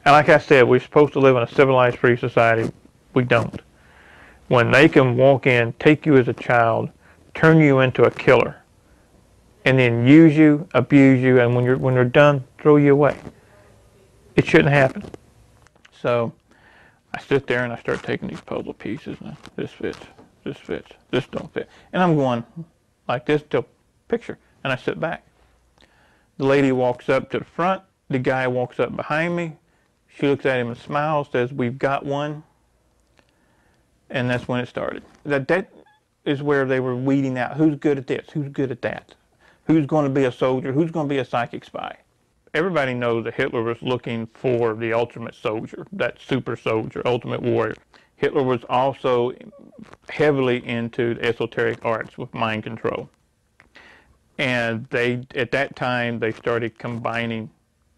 And like I said, we're supposed to live in a civilized, free society. We don't. When they can walk in, take you as a child, turn you into a killer, and then use you, abuse you, and when they're done, throw you away. It shouldn't happen. So I sit there and I start taking these puzzle pieces. And this fits, this don't fit, and I'm going like this till picture. And I sit back. The lady walks up to the front. The guy walks up behind me. She looks at him and smiles, says, "We've got one." And that's when it started. That is where they were weeding out who's good at this, who's good at that, who's going to be a soldier, who's going to be a psychic spy. Everybody knows that Hitler was looking for the ultimate soldier, that super soldier, ultimate warrior. Hitler was also heavily into the esoteric arts with mind control. And at that time, they started combining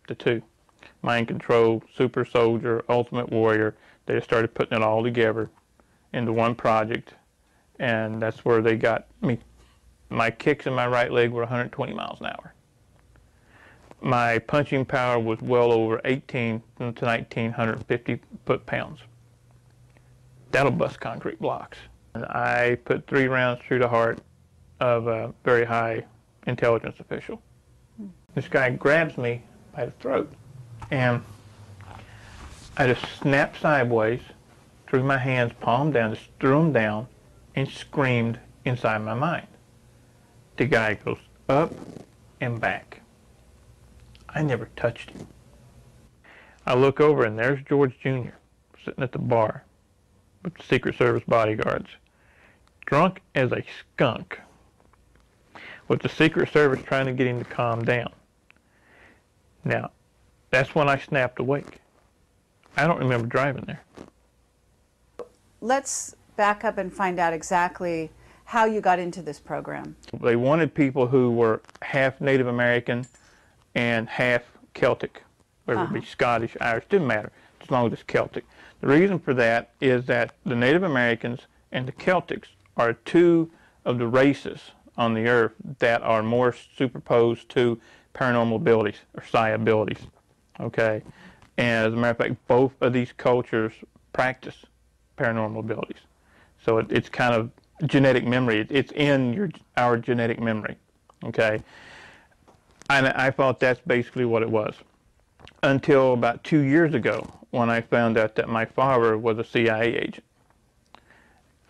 the two. Mind control, super soldier, ultimate warrior. They just started putting it all together into one project, and that's where they got me. My kicks in my right leg were 120 miles an hour. My punching power was well over 18 to 1,950 foot-pounds. That'll bust concrete blocks. And I put 3 rounds through the heart of a very high intelligence official. This guy grabs me by the throat, and I just snapped sideways, threw my hands palm down, just threw them down, and screamed inside my mind. The guy goes up and back. I never touched him. I look over and there's George Jr. sitting at the bar with the Secret Service bodyguards, drunk as a skunk, with the Secret Service trying to get him to calm down. Now, that's when I snapped awake. I don't remember driving there. Let's back up and find out exactly how you got into this program. They wanted people who were half Native American and half Celtic, whether it be Scottish, Irish, didn't matter, as long as it's Celtic. The reason for that is that the Native Americans and the Celtics are 2 of the races on the earth that are more superposed to paranormal abilities or psi abilities, okay? And as a matter of fact, both of these cultures practice paranormal abilities. So it's kind of genetic memory. It's in our genetic memory, okay? And I thought that's basically what it was. Until about 2 years ago, when I found out that my father was a CIA agent.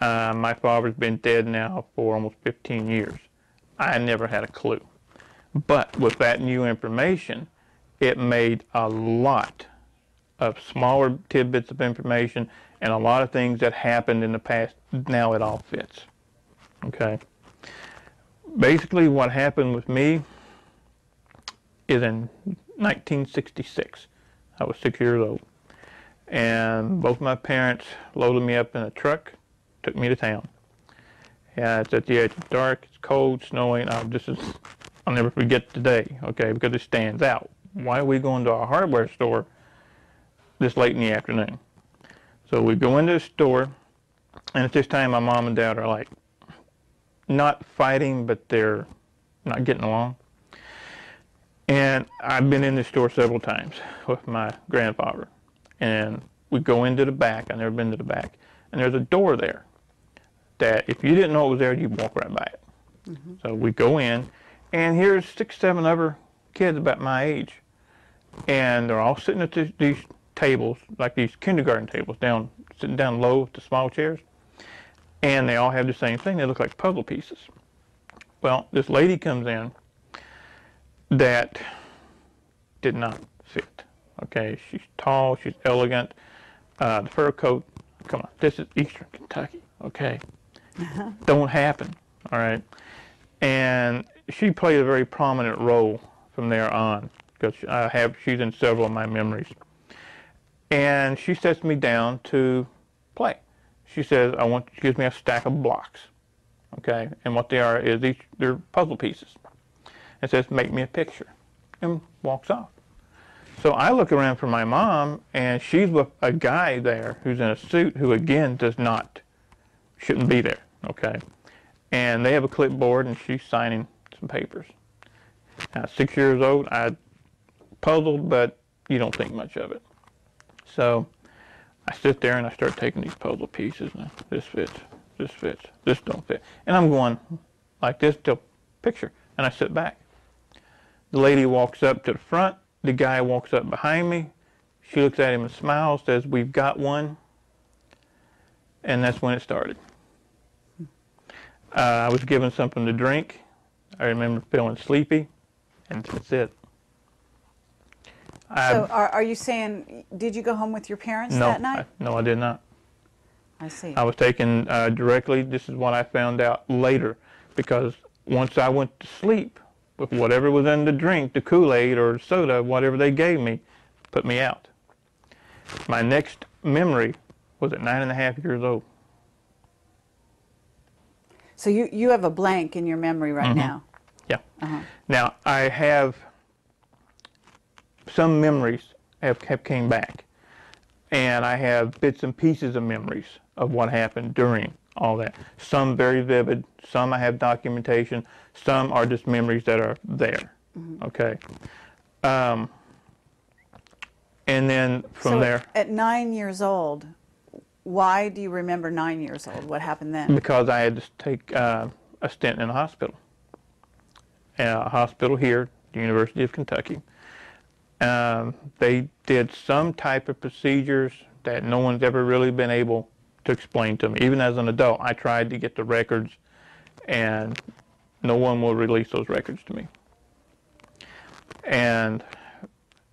My father's been dead now for almost 15 years. I never had a clue. But with that new information, it made a lot of smaller tidbits of information and a lot of things that happened in the past. Now it all fits. Okay? Basically, what happened with me is in 1966. I was 6 years old. And both my parents loaded me up in a truck, took me to town. Yeah, it's at the edge. It's dark, it's cold, snowing. I'll never forget the day, okay, because it stands out. Why are we going to a hardware store this late in the afternoon? So we go into the store, and at this time my mom and dad are like not fighting, but they're not getting along. And I've been in this store several times with my grandfather. And we go into the back. I've never been to the back. And there's a door there that if you didn't know it was there, you'd walk right by it. So we go in, and here's 6, 7 other kids about my age. And they're all sitting at these tables, like these kindergarten tables, sitting down low with the small chairs. And they all have the same thing. They look like puzzle pieces. Well, this lady comes in that did not fit. Okay, she's tall, she's elegant. The fur coat, come on, this is Eastern Kentucky, okay? Don't happen, all right? And she played a very prominent role from there on, because she's in several of my memories. And she sets me down to play. She says, she gives me a stack of blocks, okay? And what they are is they're puzzle pieces. And says, make me a picture, and walks off. So I look around for my mom, and she's with a guy there who's in a suit who, again, shouldn't be there, okay? And they have a clipboard, and she's signing some papers. Now, 6 years old, I puzzled, but you don't think much of it. So I sit there and I start taking these puzzle pieces. And this fits, this don't fit. And I'm going like this till picture. And I sit back. The lady walks up to the front. The guy walks up behind me. She looks at him and smiles, says, "We've got one." And that's when it started. I was given something to drink. I remember feeling sleepy, and that's it. So are you saying, did you go home with your parents No, that night? No, I did not. I see. I was taken directly. This is what I found out later, because once I went to sleep with whatever was in the drink, the Kool-Aid or soda, whatever they gave me, put me out. My next memory was at 9.5 years old. So you have a blank in your memory right now. Yeah. Now, I have some memories have came back, and I have bits and pieces of memories of what happened during all that. Some very vivid, some I have documentation, some are just memories that are there. Okay. And then from there. At 9 years old, why do you remember 9 years old? What happened then? Because I had to take a stint in a hospital. A hospital here, the University of Kentucky. They did some type of procedures that no one's ever really been able to explain to me. Even as an adult, I tried to get the records, and no one will release those records to me. And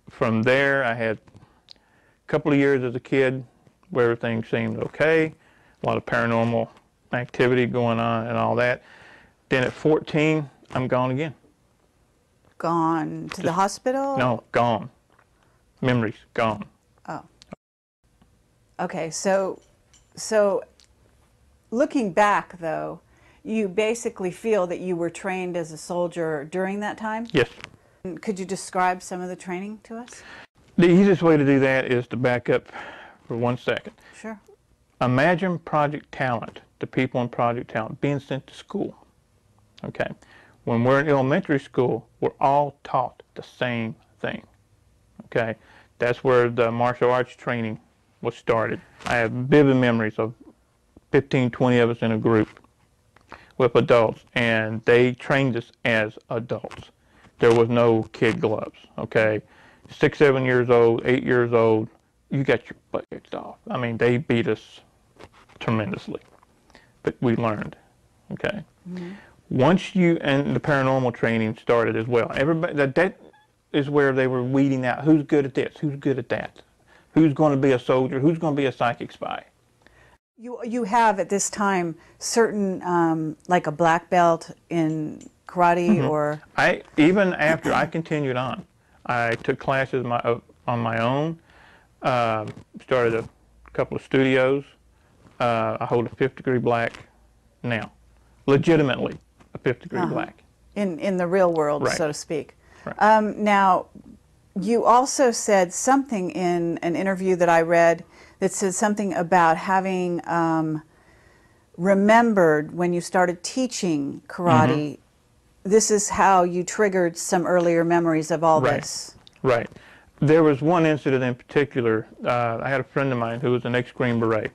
from there, I had a couple of years as a kid where everything seemed okay, a lot of paranormal activity going on and all that. Then at 14, I'm gone again. Gone to the hospital? No, gone. Memories, gone. Oh. Okay, so looking back, though, you basically feel that you were trained as a soldier during that time? Yes. Could you describe some of the training to us? The easiest way to do that is to back up for 1 second. Sure. Imagine Project Talent, the people in Project Talent, being sent to school. Okay. When we're in elementary school, we're all taught the same thing. Okay. That's where the martial arts training was started. I have vivid memories of 15, 20 of us in a group with adults, and they trained us as adults. There was no kid gloves, okay? 6, 7 years old, 8 years old, you got your butt kicked off. I mean, they beat us tremendously, but we learned, okay? Once you, and the paranormal training started as well. Everybody, that is where they were weeding out who's good at this, who's good at that, who's going to be a soldier, who's going to be a psychic spy. You have at this time certain, like a black belt in karate or? Even after I continued on, I took classes on my own, started a couple of studios. I hold a 5th degree black now, legitimately a 5th degree black. In the real world, Right. so to speak. Right. Now, you also said something in an interview that I read that said something about having remembered when you started teaching karate. This is how you triggered some earlier memories of all this. Right. There was one incident in particular. I had a friend of mine who was an ex-Green Beret,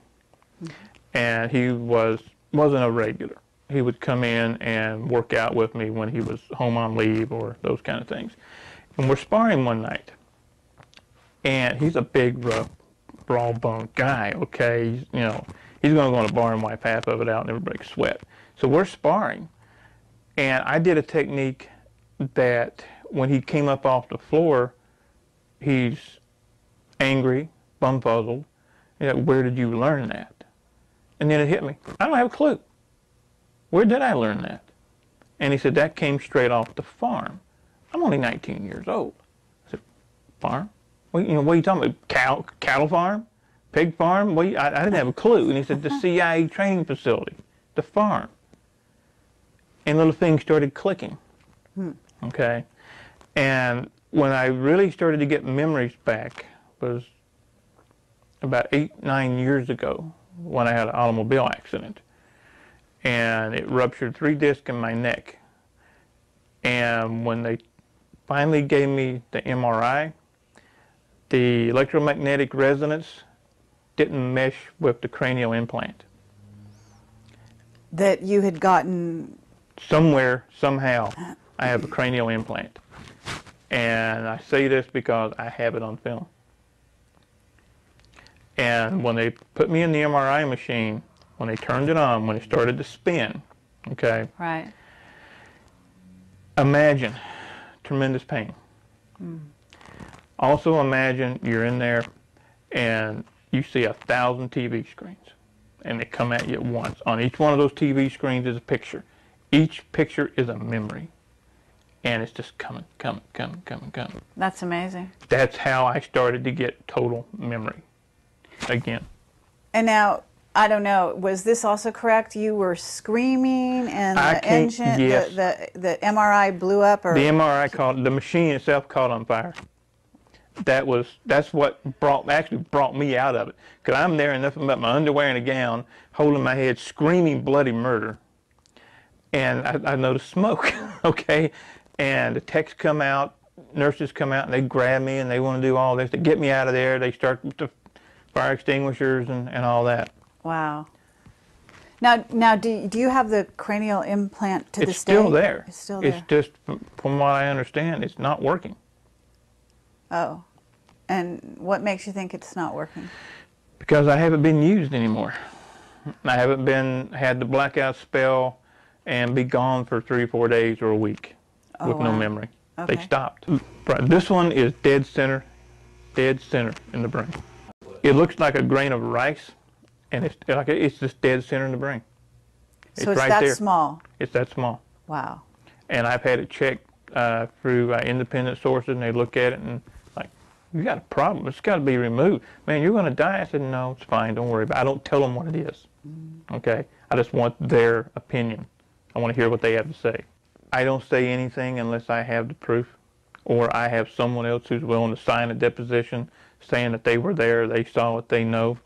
and he wasn't a regular. He would come in and work out with me when he was home on leave or those kind of things. And we're sparring one night, and he's a big, rough, raw-boned guy, okay? He's going to go in a bar and wipe half of it out and never break a sweat. So we're sparring, and I did a technique that when he came up off the floor, he's angry, bumfuzzled. He's like, "Where did you learn that?" And then it hit me. I don't have a clue. Where did I learn that? And he said, "That came straight off the farm." I'm only 19 years old. I said, "Farm? What are you talking about? Cattle farm? Pig farm?" I didn't have a clue. And he said, "The CIA training facility, the farm." And little things started clicking. Okay? And when I really started to get memories back was about 8, 9 years ago when I had an automobile accident. And it ruptured 3 discs in my neck. And when they finally gave me the MRI, the electromagnetic resonance didn't mesh with the cranial implant. That you had gotten... Somewhere, somehow, I have a cranial implant. And I say this because I have it on film. And when they put me in the MRI machine, when they turned it on, when it started to spin, okay? Right. Imagine tremendous pain. Also imagine you're in there and you see 1,000 TV screens and they come at you at once. On each one of those TV screens is a picture. Each picture is a memory. And it's just coming. That's amazing. That's how I started to get total memory again. And now, I don't know, was this also correct? You were screaming and the engine, yes. the MRI blew up? Or The MRI the machine itself caught on fire. That's what actually brought me out of it. Because I'm there in nothing but my underwear and a gown, holding my head, screaming bloody murder. And I noticed smoke, okay? And the techs come out, nurses come out, and they grab me and they want to do all this. They get me out of there. They start with the fire extinguishers and all that. Wow. Now, do you have the cranial implant to this day? It's still there. It's still there. It's just, from what I understand, it's not working. Oh. And what makes you think it's not working? Because I haven't been used anymore. I haven't had the blackout spell and be gone for 3 or 4 days or a week with no memory. Okay. They stopped. Right. This one is dead center in the brain. It looks like a grain of rice, and it's just dead center in the brain. So it's right that there. small? It's that small. Wow. And I've had it checked through independent sources, and they look at it and like, you got a problem. It's got to be removed. Man, you're going to die. I said, no, it's fine. Don't worry about it. I don't tell them what it is. Okay? I just want their opinion. I want to hear what they have to say. I don't say anything unless I have the proof, or I have someone else who's willing to sign a deposition saying that they were there, they saw what they know.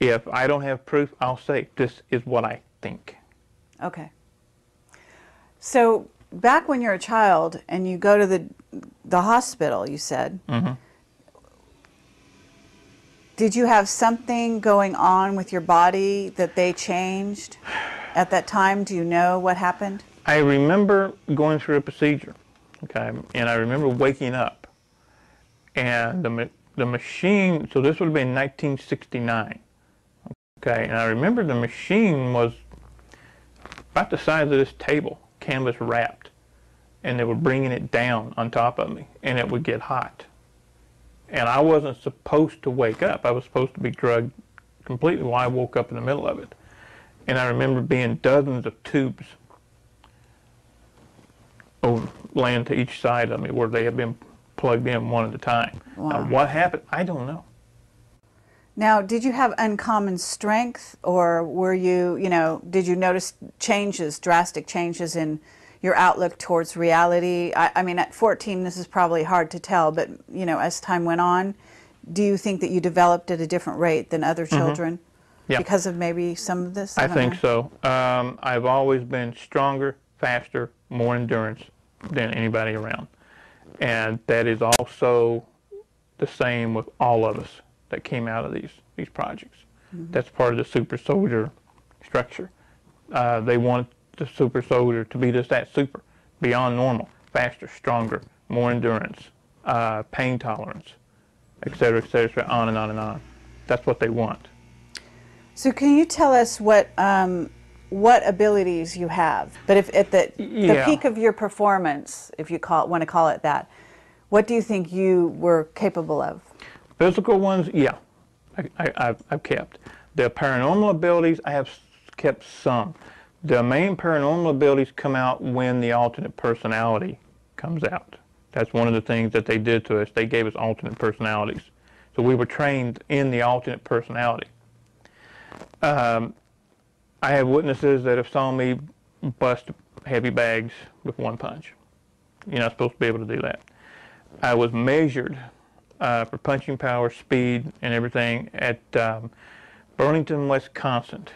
If I don't have proof, I'll say, this is what I think. Okay. So back when you're a child and you go to the hospital, you said, did you have something going on with your body that they changed at that time? Do you know what happened? I remember going through a procedure, okay, and I remember waking up, and the machine, so this would have been 1969, okay, and I remember the machine was about the size of this table, canvas wrapped, and they were bringing it down on top of me, and it would get hot. And I wasn't supposed to wake up. I was supposed to be drugged completely. Well, I woke up in the middle of it. And I remember being dozens of tubes laying to each side of me where they had been plugged in one at a time. Wow. Now, what happened? I don't know. Now, did you have uncommon strength, or were you, did you notice drastic changes in your outlook towards reality? I mean, at 14, this is probably hard to tell, but, as time went on, do you think that you developed at a different rate than other children? Yeah. Because of maybe some of this? I think so. I've always been stronger, faster, more endurance than anybody around. And that is also the same with all of us that came out of these projects. That's part of the super soldier structure. They want the super soldier to be just that super, beyond normal, faster, stronger, more endurance, pain tolerance, et cetera, on and on and on. That's what they want. So can you tell us what abilities you have? But if at the peak of your performance, if you want to call it that, what do you think you were capable of? Physical ones, yeah, I've kept. The paranormal abilities, I have kept some. The main paranormal abilities come out when the alternate personality comes out. That's one of the things that they did to us. They gave us alternate personalities. So we were trained in the alternate personality. I have witnesses that have saw me bust heavy bags with one punch. You're not supposed to be able to do that. I was measured for punching power, speed, and everything at Burlington, Wisconsin,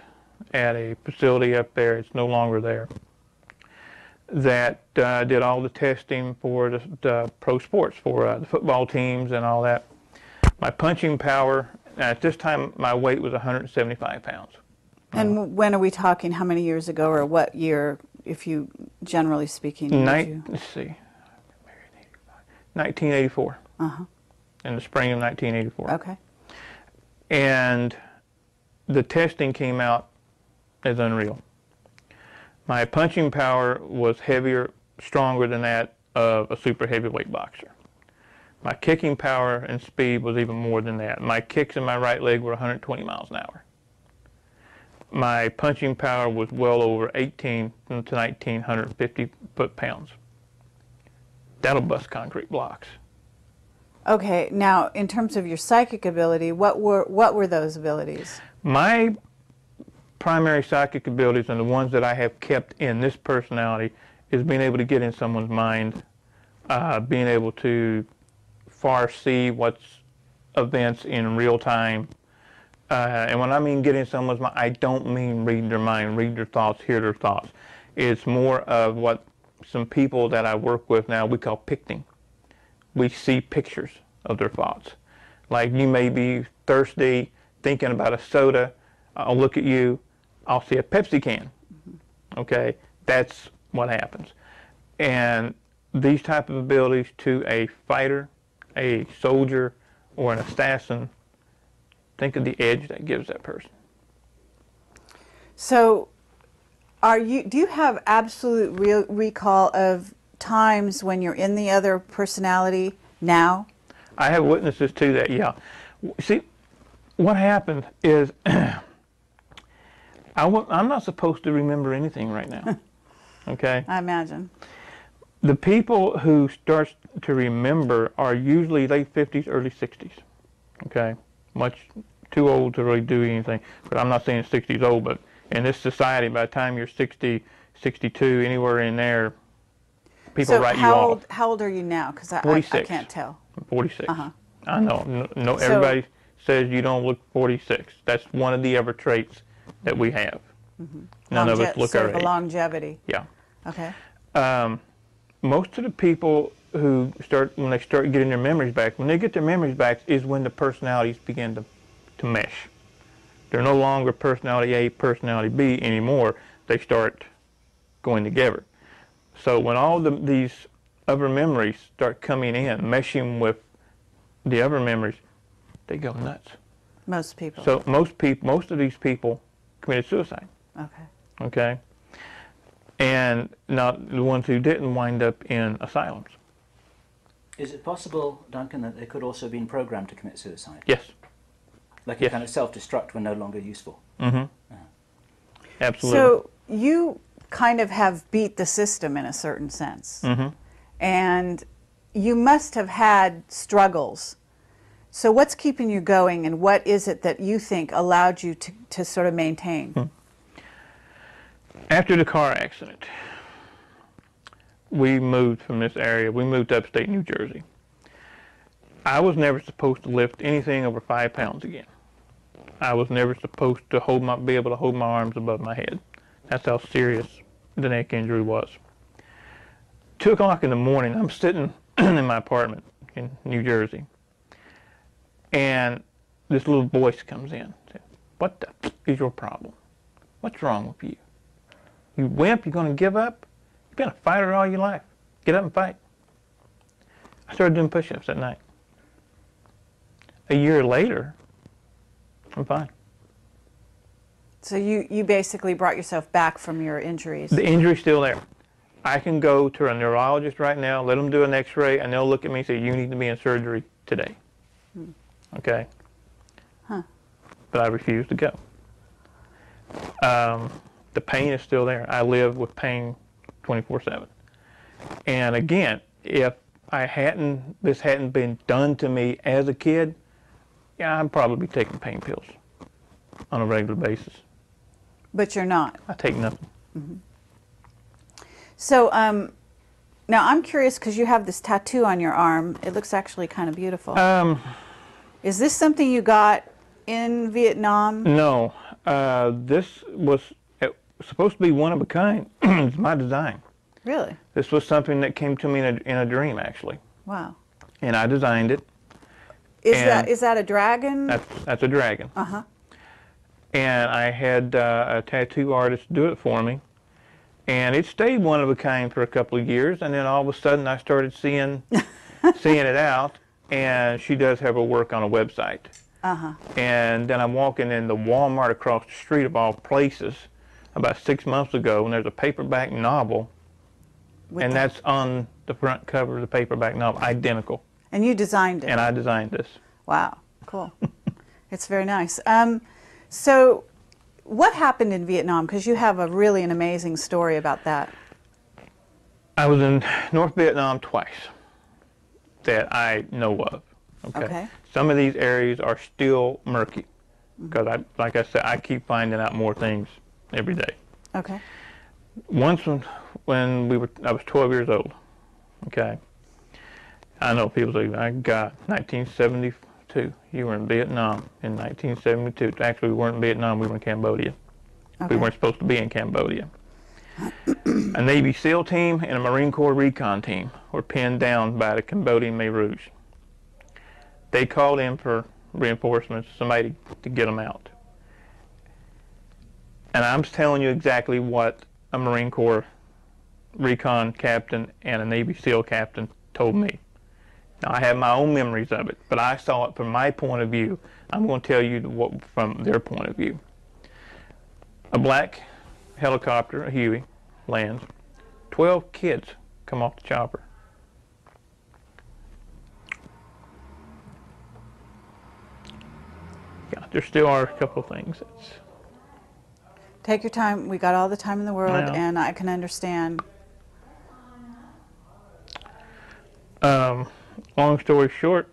at a facility up there. It's no longer there. That did all the testing for the pro sports, for the football teams and all that. My punching power, at this time, my weight was 175 pounds. And when are we talking? How many years ago, or what year, if you, generally speaking, Let's see, 1984. In the spring of 1984. Okay. And the testing came out as unreal. My punching power was heavier, stronger than that of a super heavyweight boxer. My kicking power and speed was even more than that. My kicks in my right leg were 120 miles an hour. My punching power was well over 18 to 1,950 foot-pounds. That'll bust concrete blocks. Okay. Now, in terms of your psychic ability, what were those abilities? My primary psychic abilities, and the ones that I have kept in this personality, is being able to get in someone's mind, being able to foresee what's events in real time. And when I mean get in someone's mind, I don't mean read their mind, read their thoughts, hear their thoughts. It's more of what some people that I work with now we call picting. We see pictures of their thoughts. Like you may be thirsty, thinking about a soda. I'll look at you, I'll see a Pepsi can. Okay, that's what happens. And these type of abilities to a fighter, a soldier, or an assassin, think of the edge that gives that person. So, do you have absolute recall of times when you're in the other personality now? I have witnesses to that, yeah. See, what happened is I'm not supposed to remember anything right now, okay? I imagine. The people who start to remember are usually late 50s, early 60s, okay? Much too old to really do anything. But I'm not saying 60s old, but in this society, by the time you're 60, 62, anywhere in there, people write you off. So how old are you now? Because I can't tell. I'm 46. Uh-huh. I know. No, So, everybody says you don't look 46. That's one of the other traits that we have. None of us look our age. Longevity. Yeah. Okay. Most of the people who when they start getting their memories back, when they get their memories back is when the personalities begin to mesh. They're no longer personality A, personality B anymore. They start going together. So when all these other memories start coming in, meshing with the other memories, they go nuts. Most people. So most of these people committed suicide. Okay. Okay? And now the ones who didn't wind up in asylums. Is it possible, Duncan, that they could also have been programmed to commit suicide? Yes. Like Yes. a kind of self-destruct when no longer useful? Absolutely. So you kind of have beat the system in a certain sense. And you must have had struggles. So what's keeping you going, and what is it that you think allowed you to sort of maintain? After the car accident, we moved from this area. We moved to upstate New Jersey. I was never supposed to lift anything over 5 pounds again. I was never supposed to be able to hold my arms above my head. That's how serious the neck injury was. 2 o'clock in the morning, I'm sitting in my apartment in New Jersey, and this little voice comes in. Says, "What the f is your problem? What's wrong with you? You wimp, you're going to give up? You've been a fighter all your life. Get up and fight." I started doing push-ups that night. A year later, I'm fine. So you basically brought yourself back from your injuries. The injury's still there. I can go to a neurologist right now, let them do an x-ray, and they'll look at me and say, "You need to be in surgery today." Okay? Huh. But I refuse to go. The pain is still there. I live with pain 24/7. And again, if this hadn't been done to me as a kid, yeah, I'd probably be taking pain pills on a regular basis. But you're not. I take nothing. So now I'm curious, because you have this tattoo on your arm. It looks actually kind of beautiful. Is this something you got in Vietnam? No. This was supposed to be one of a kind. It's my design. Really? This was something that came to me in a dream, actually. Wow. And I designed it. Is that a dragon? That's a dragon. Uh-huh. And I had a tattoo artist do it for me. And it stayed one of a kind for a couple of years, and then all of a sudden I started seeing it out, and she does have her work on a website. Uh-huh. And then I'm walking in the Walmart across the street of all places about 6 months ago, and there's a paperback novel, and that's on the front cover of the paperback novel, identical. And you designed it? And I designed this. Wow, cool. It's very nice. So what happened in Vietnam? Because you have an amazing story about that. I was in North Vietnam twice that I know of. Okay. Some of these areas are still murky because, like I said, I keep finding out more things every day. Okay. Once when I was 12 years old. Okay. I know people say, "My God, 1972. You were in Vietnam in 1972." Actually, we weren't in Vietnam. We were in Cambodia. Okay. We weren't supposed to be in Cambodia. A Navy SEAL team and a Marine Corps recon team were pinned down by the Cambodian Khmer Rouge. They called in for reinforcements, somebody to get them out. And I'm telling you exactly what a Marine Corps recon captain and a Navy SEAL captain told me. Now, I have my own memories of it, but I saw it from my point of view. I'm going to tell you what from their point of view. A black helicopter, a Huey, lands. 12 kids come off the chopper. Yeah, there still are a couple of things. Take your time. We got all the time in the world, and I can understand. Long story short,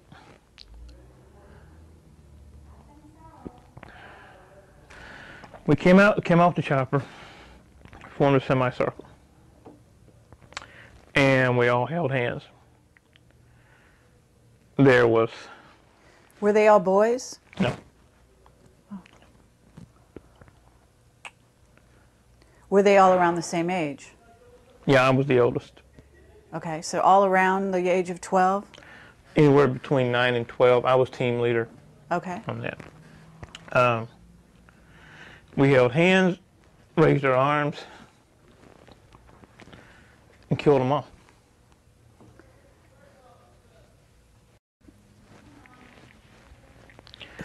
we came off the chopper, formed a semicircle, and we all held hands. Were they all boys? No. Oh. Were they all around the same age? Yeah, I was the oldest. Okay, so all around the age of 12? Anywhere between 9 and 12. I was team leader. Okay. On that. We held hands, raised our arms, and killed them all.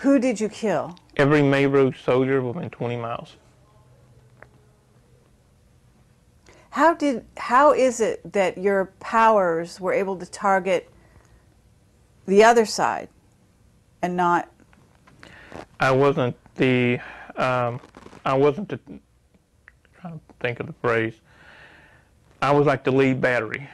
Who did you kill? Every Khmer Rouge soldier within 20 miles. How is it that your powers were able to target the other side and not? I wasn't the trying to think of the phrase. I was like the lead battery,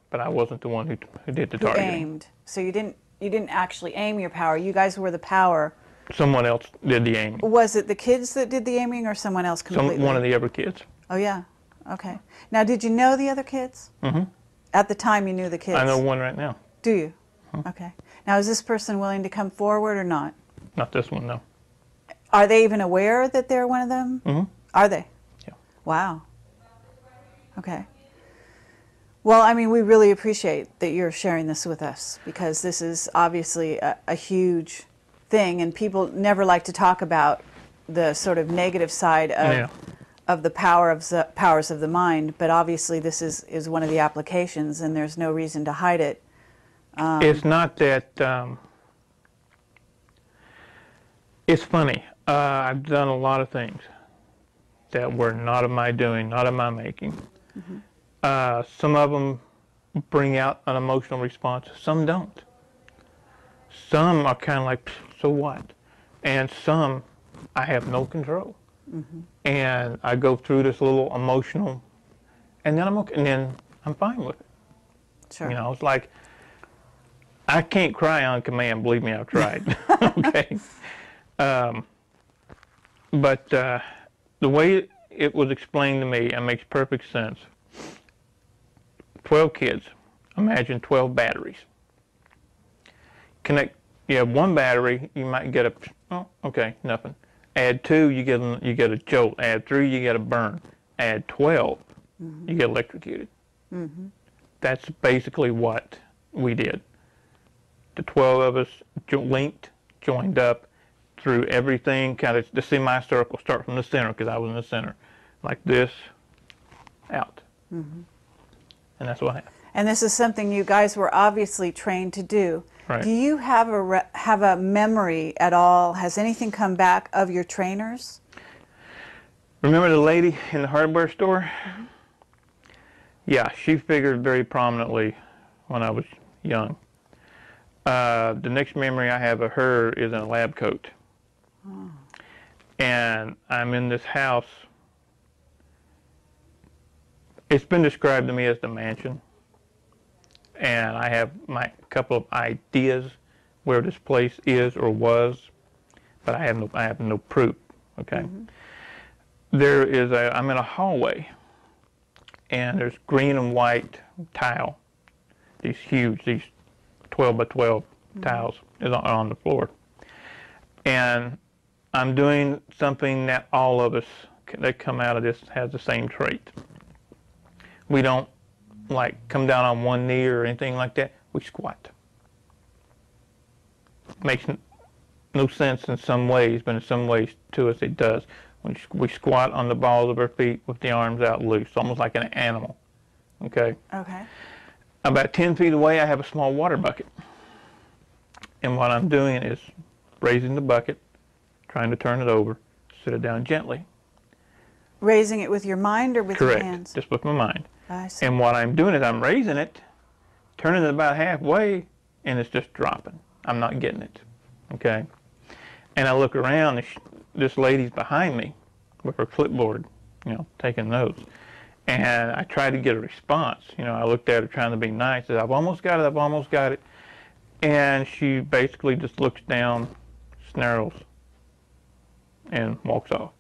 but I wasn't the one who did the targeting. Aimed. So you didn't actually aim your power. You guys were the power. Someone else did the aiming. Was it the kids that did the aiming or someone else completely? One of the other kids. Oh, yeah. Okay. Now, did you know the other kids? Mm-hmm. At the time you knew the kids? I know one right now. Do you? Mm-hmm. Okay. Now, is this person willing to come forward or not? Not this one, no. Are they even aware that they're one of them? Mm-hmm. Are they? Yeah. Wow. Okay. Well, I mean, we really appreciate that you're sharing this with us because this is obviously a huge thing, and people never like to talk about the sort of negative side of the powers of the mind, but obviously this is one of the applications, and there's no reason to hide it. It's not that. It's funny. I've done a lot of things that were not of my doing, not of my making. Mm-hmm. Some of them bring out an emotional response. Some don't. Some are kind of like, so what? And some, I have no control. Mm-hmm. And I go through this little emotional, and then I'm okay, and then I'm fine with it. Sure. You know, it's like, I can't cry on command. Believe me, I've tried. Okay. But the way it was explained to me, it makes perfect sense. 12 kids. Imagine 12 batteries. You have one battery, you might get nothing. Add 2, you get a jolt. Add 3, you get a burn. Add 12, mm-hmm. you get electrocuted. Mm-hmm. That's basically what we did. the 12 of us linked, joined up through everything, kind of the semicircle, start from the center, because I was in the center, like this, out. And that's what happened. And this is something you guys were obviously trained to do. Right. Do you have a memory at all? Has anything come back of your trainers? Remember the lady in the hardware store? Yeah, she figured very prominently when I was young. The next memory I have of her is in a lab coat. And I'm in this house. It's been described to me as the mansion. And I have my couple of ideas where this place is or was, but I have no proof. Okay. I'm in a hallway, and there's green and white tile. These 12 by 12 tiles is on the floor. And I'm doing something that all of us that come out of this has the same trait. We don't like come down on one knee or anything like that. We squat. Makes no sense in some ways, but in some ways to us it does. We squat on the balls of our feet with the arms out loose, almost like an animal. Okay? Okay. About 10 feet away, I have a small water bucket. And what I'm doing is raising the bucket, trying to turn it over, sit it down gently. Raising it with your mind or with your Correct, hands? just with my mind. I see. And what I'm doing is I'm raising it, turning it about halfway, and it's just dropping. I'm not getting it. Okay? And I look around, this lady's behind me with her clipboard, taking notes. And I tried to get a response. I looked at her trying to be nice. I said, I've almost got it, I've almost got it. And she basically just looks down, snarls, and walks off.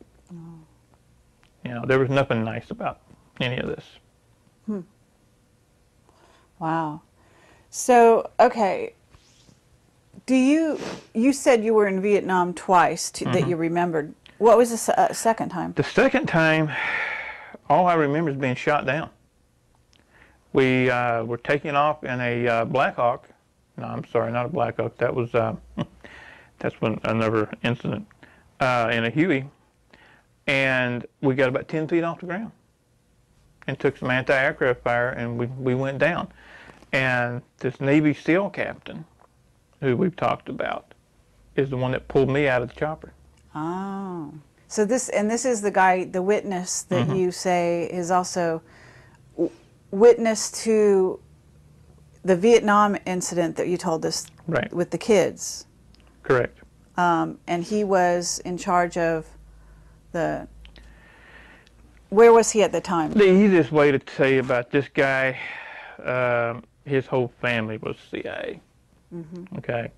There was nothing nice about any of this. Wow. So, okay. You said you were in Vietnam twice that you remembered. What was the second time? The second time, all I remember is being shot down. We were taking off in a Black Hawk. No, I'm sorry, not a Black Hawk. That was that's another incident in a Huey, and we got about 10 feet off the ground, and took some anti-aircraft fire, and we went down. And this Navy SEAL captain, who we've talked about, is the one that pulled me out of the chopper. Oh. So this is the guy, the witness that you say is also witness to the Vietnam incident that you told us Right. with the kids. Correct. And he was in charge of where was he at the time? The easiest way to say about this guy, his whole family was CIA. Okay.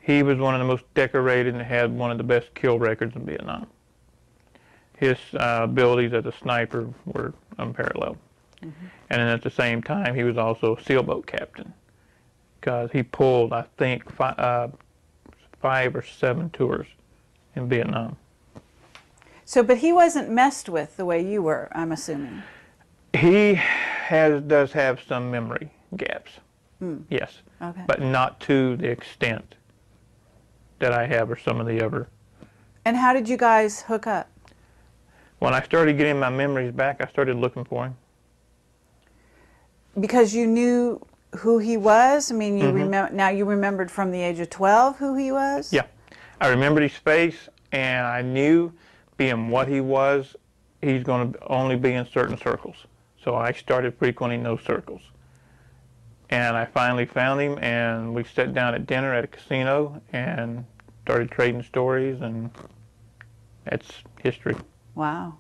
He was one of the most decorated and had one of the best kill records in Vietnam. His abilities as a sniper were unparalleled. And then at the same time, he was also a sailboat captain, because he pulled, I think, 5 or 7 tours in Vietnam. So, but he wasn't messed with the way you were, I'm assuming. He does have some memory gaps, yes, Okay. but not to the extent that I have or some of the other. And how did you guys hook up? When I started getting my memories back, I started looking for him. Because you knew who he was? I mean, now you remembered from the age of 12 who he was? Yeah, I remembered his face, and I knew, being what he was, he's going to only be in certain circles. So I started frequenting those circles. And I finally found him, and we sat down at dinner at a casino and started trading stories, and that's history. Wow.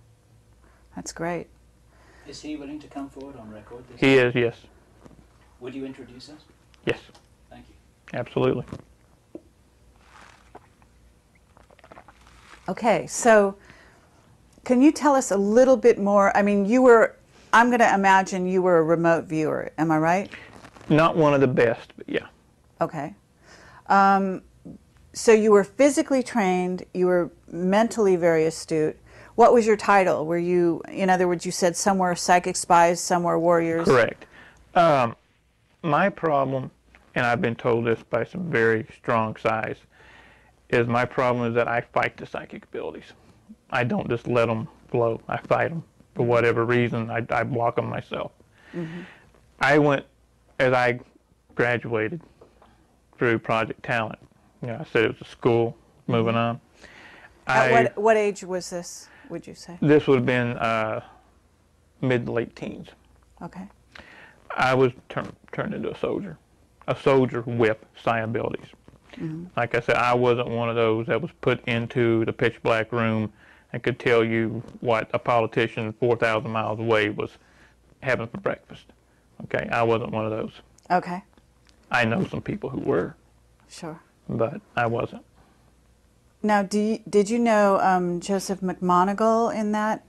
That's great. Is he willing to come forward on record? He is, yes. Would you introduce us? Yes, Thank you. absolutely. Okay, so can you tell us a little bit more? I mean, I'm going to imagine you were a remote viewer, am I right? Not one of the best, but yeah. Okay. So you were physically trained, you were mentally very astute. What was your title? Were you, in other words, you said some were psychic spies, some were warriors? Correct. my problem, and I've been told this by some very strong sides, is my problem is that I fight the psychic abilities. I don't just let them flow. I fight them for whatever reason. I block them myself. Mm-hmm. I went, as I graduated through Project Talent, you know, I said it was a school, moving on. At what age was this, would you say? This would have been mid to late teens. Okay. I was turned into a soldier with psi abilities. Mm-hmm. Like I said, I wasn't one of those that was put into the pitch black room and could tell you what a politician 4,000 miles away was having for breakfast. Okay, I wasn't one of those. Okay. I know some people who were. Sure. But I wasn't. Now, did you know Joseph McMoneagle in that?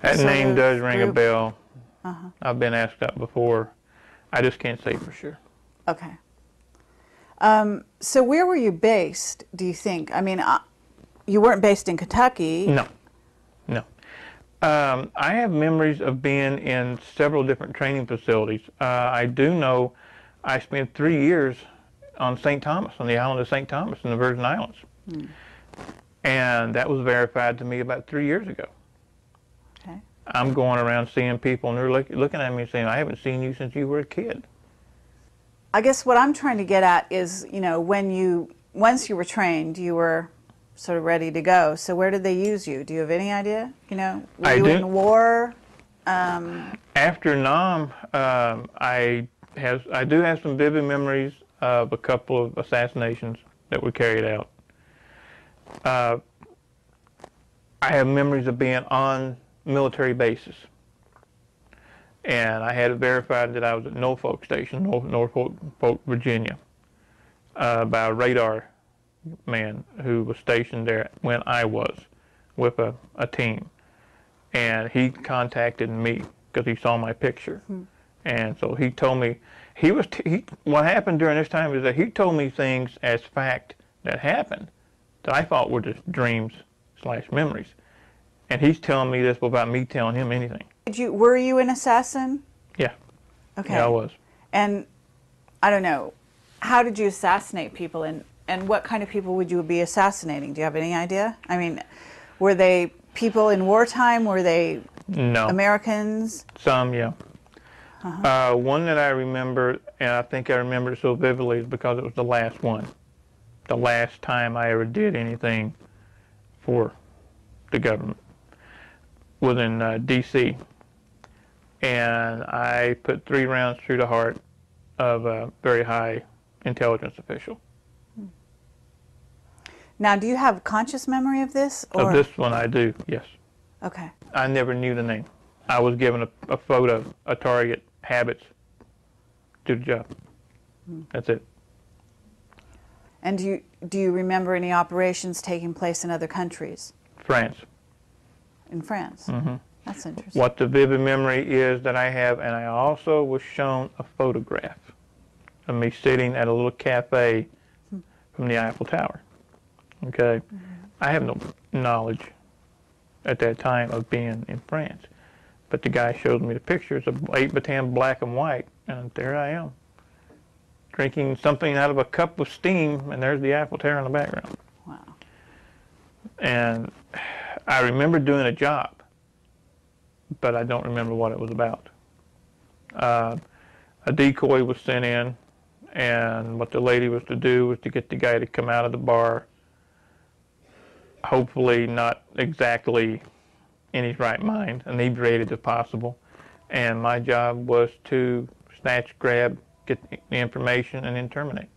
That name does ring group? a bell. Uh-huh. I've been asked that before. I just can't say for sure. Okay. So where were you based, do you think? I mean, you weren't based in Kentucky. No. I have memories of being in several different training facilities. I do know I spent 3 years on St. Thomas, on the island of St. Thomas in the Virgin Islands. And that was verified to me about 3 years ago. Okay. I'm going around seeing people, and they're looking at me and saying, I haven't seen you since you were a kid. I guess what I'm trying to get at is, you know, once you were trained, you were sort of ready to go. So where did they use you? Do you have any idea? You know, were you in war? After Nam, I do have some vivid memories of a couple of assassinations that were carried out. I have memories of being on military bases. And I had it verified that I was at Norfolk Station, Norfolk, Virginia, by a radar man who was stationed there when I was with a team. And he contacted me because he saw my picture. And so he told me, what happened during this time is that he told me things as fact that happened that I thought were just dreams/memories. And he's telling me this without me telling him anything. Were you an assassin? Yeah. Okay. Yeah, I was. And I don't know, how did you assassinate people, and what kind of people would you be assassinating? Do you have any idea? I mean, were they people in wartime? Were they Americans? Some, yeah. One that I remember, and I think I remember it so vividly, is because it was the last one. The last time I ever did anything for the government was in D.C. And I put 3 rounds through the heart of a very high intelligence official. Now, do you have conscious memory of this? Or? Of this one, I do, yes. Okay. I never knew the name. I was given a photo, a target, habits, do the job. That's it. And do you remember any operations taking place in other countries? France. In France? Mm-hmm. That's interesting. What the vivid memory is that I have, and I also was shown a photograph of me sitting at a little cafe from the Eiffel Tower. Okay? I have no knowledge at that time of being in France. But the guy showed me the pictures of 8x10 black and white, and there I am, drinking something out of a cup of steam, and there's the Eiffel Tower in the background. Wow. And I remember doing a job, but I don't remember what it was about. A decoy was sent in, and what the lady was to do was to get the guy to come out of the bar, hopefully not exactly in his right mind, inebriated if possible. And my job was to snatch, grab, get the information, and then terminate.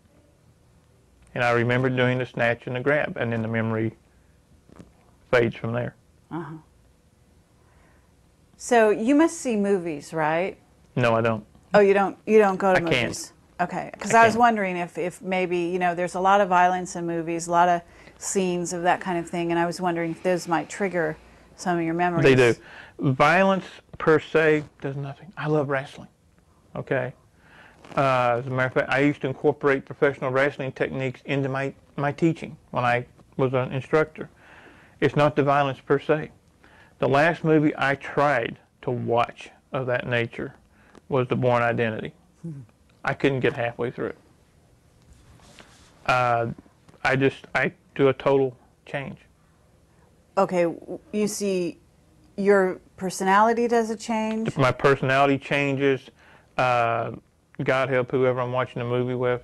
And I remember doing the snatch and the grab, and then the memory fades from there. Uh-huh. So you must see movies, right? No, I don't. Oh, you don't go to I movies? can't. Okay, because I was wondering if maybe, you know, there's a lot of violence in movies, a lot of scenes of that kind of thing, and I was wondering if those might trigger some of your memories. They do. Violence per se does nothing. I love wrestling. Okay. As a matter of fact, I used to incorporate professional wrestling techniques into my teaching when I was an instructor. It's not the violence per se. The last movie I tried to watch of that nature was The Bourne Identity. I couldn't get halfway through it. I do a total change. Okay, you see your personality does a change? My personality changes. God help whoever I'm watching a movie with.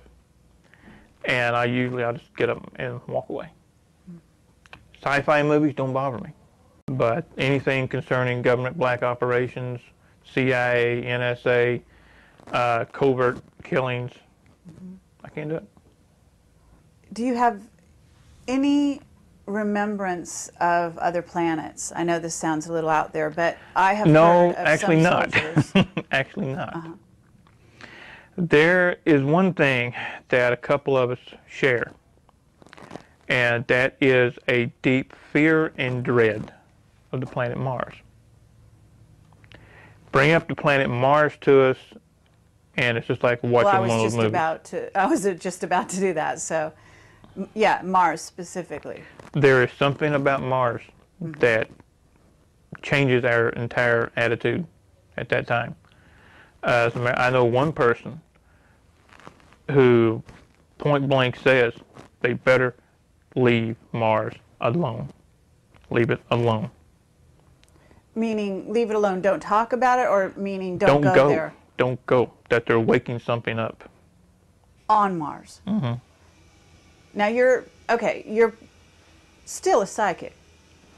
And I'll just get up and walk away. Sci-fi movies don't bother me. But anything concerning government black operations, CIA, NSA, covert killings, I can't do it. Do you have any remembrance of other planets? I know this sounds a little out there, but I have No, heard of actually some not. soldiers. Actually not. There is one thing that a couple of us share, and that is a deep fear and dread of the planet Mars. Bring up the planet Mars to us, and it's just like watching Well, one of those movies. I was just about to do that. So, yeah, Mars specifically. There is something about Mars that changes our entire attitude at that time. I know one person who point blank says they better leave Mars alone. Leave it alone. Meaning, leave it alone. Don't talk about it, or meaning don't go there Don't go. That they're waking something up. on Mars. Mm-hmm. Now you're still a psychic,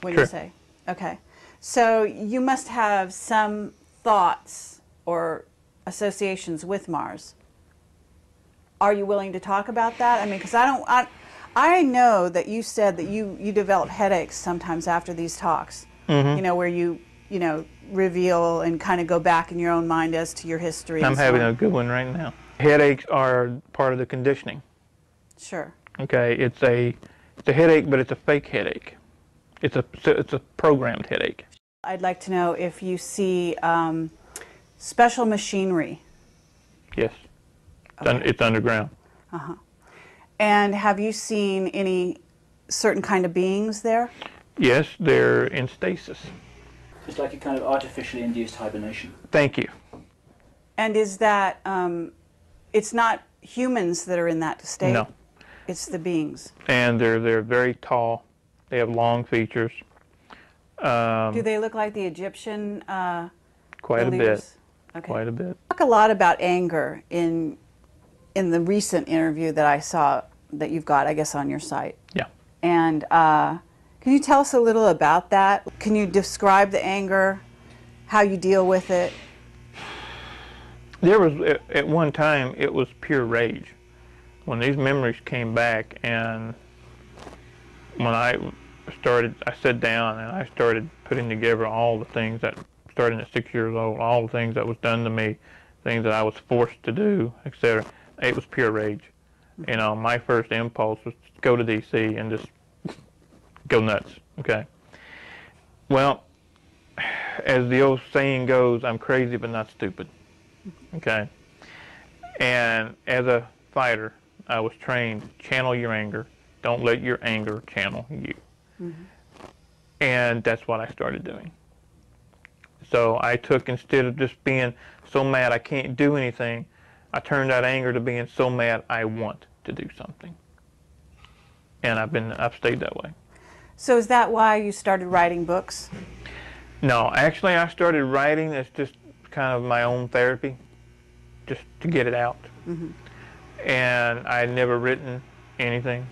would you Sure. say? Okay. So you must have some thoughts or associations with Mars. Are you willing to talk about that? I mean, because I know that you said that you develop headaches sometimes after these talks. Mm-hmm. You know, where you reveal and kind of go back in your own mind as to your history. I'm and so having on. a good one right now. Headaches are part of the conditioning. Sure. Okay, it's a headache, but it's a fake headache. It's a programmed headache. I'd like to know if you see special machinery. Yes, Okay. it's underground. And have you seen any certain kind of beings there? Yes, they're in stasis. It's like a kind of artificially induced hibernation. Thank you. And is that, it's not humans that are in that state? No. It's the beings. And they're very tall. They have long features. Do they look like the Egyptian Quite a bit. believers? Okay. Quite a bit. Talk a lot about anger in the recent interview that I saw that you've got, I guess, on your site. Yeah. And can you tell us a little about that? Can you describe the anger, how you deal with it? There was, at one time, it was pure rage. When these memories came back, and when I sat down and I started putting together all the things that, starting at 6 years old, all the things that was done to me, things that I was forced to do, etc. It was pure rage. You know, my first impulse was to go to D.C. and just go nuts, okay? Well, as the old saying goes, I'm crazy but not stupid, okay? And as a fighter, I was trained, channel your anger. Don't let your anger channel you. And that's what I started doing. So I took, instead of just being so mad I can't do anything, I turned that anger to being so mad I want to do something. And I've stayed that way. So is that why you started writing books? No, actually I started writing as just kind of my own therapy, just to get it out. And I had never written anything.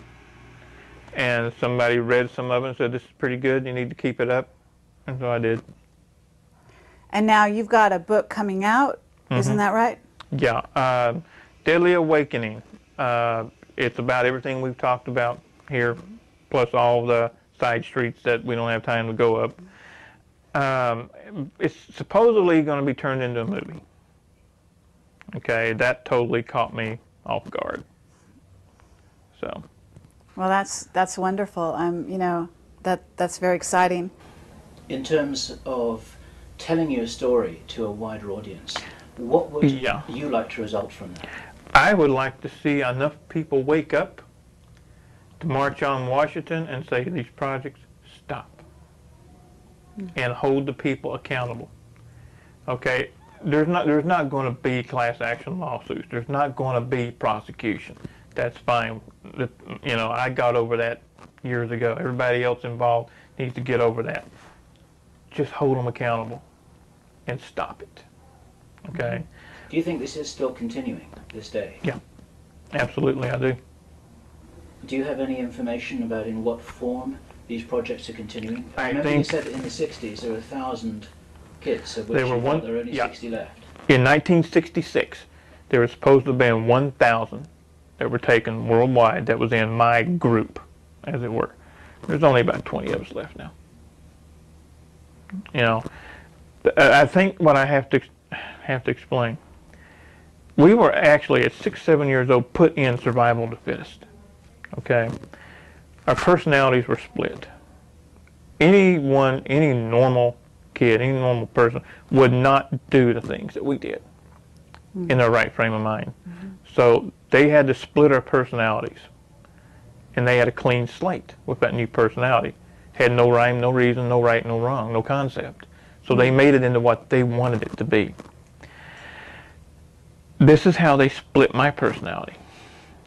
And somebody read some of it and said, this is pretty good, you need to keep it up. And so I did. And now you've got a book coming out, isn't that right? Yeah, Deadly Awakening. It's about everything we've talked about here, plus all the side streets that we don't have time to go up. It's supposedly going to be turned into a movie. Okay, that totally caught me off guard. So. Well, that's wonderful. You know, that's very exciting. In terms of telling your story to a wider audience, what would you like to result from that? I would like to see enough people wake up to march on Washington and say these projects stop and hold the people accountable. Okay, there's not going to be class action lawsuits. There's not going to be prosecution. That's fine. You know, I got over that years ago. Everybody else involved needs to get over that. Just hold them accountable and stop it. Okay? Do you think this is still continuing this day? Yeah, absolutely, I do. Do you have any information about in what form these projects are continuing? I remember think you said that in the 60s there were 1,000 kids, of which there were there are only yeah. 60 left. In 1966, there was supposed to have been 1,000 that were taken worldwide that was in my group, as it were. There's only about 20 of us left now. You know, I think what I have to explain, we were actually at 6, 7 years old put in survival of the fittest. Okay, our personalities were split. Any normal kid, any normal person would not do the things that we did in their right frame of mind. So they had to split our personalities, and they had a clean slate with that new personality. Had no rhyme, no reason, no right, no wrong, no concept. So they made it into what they wanted it to be. This is how they split my personality.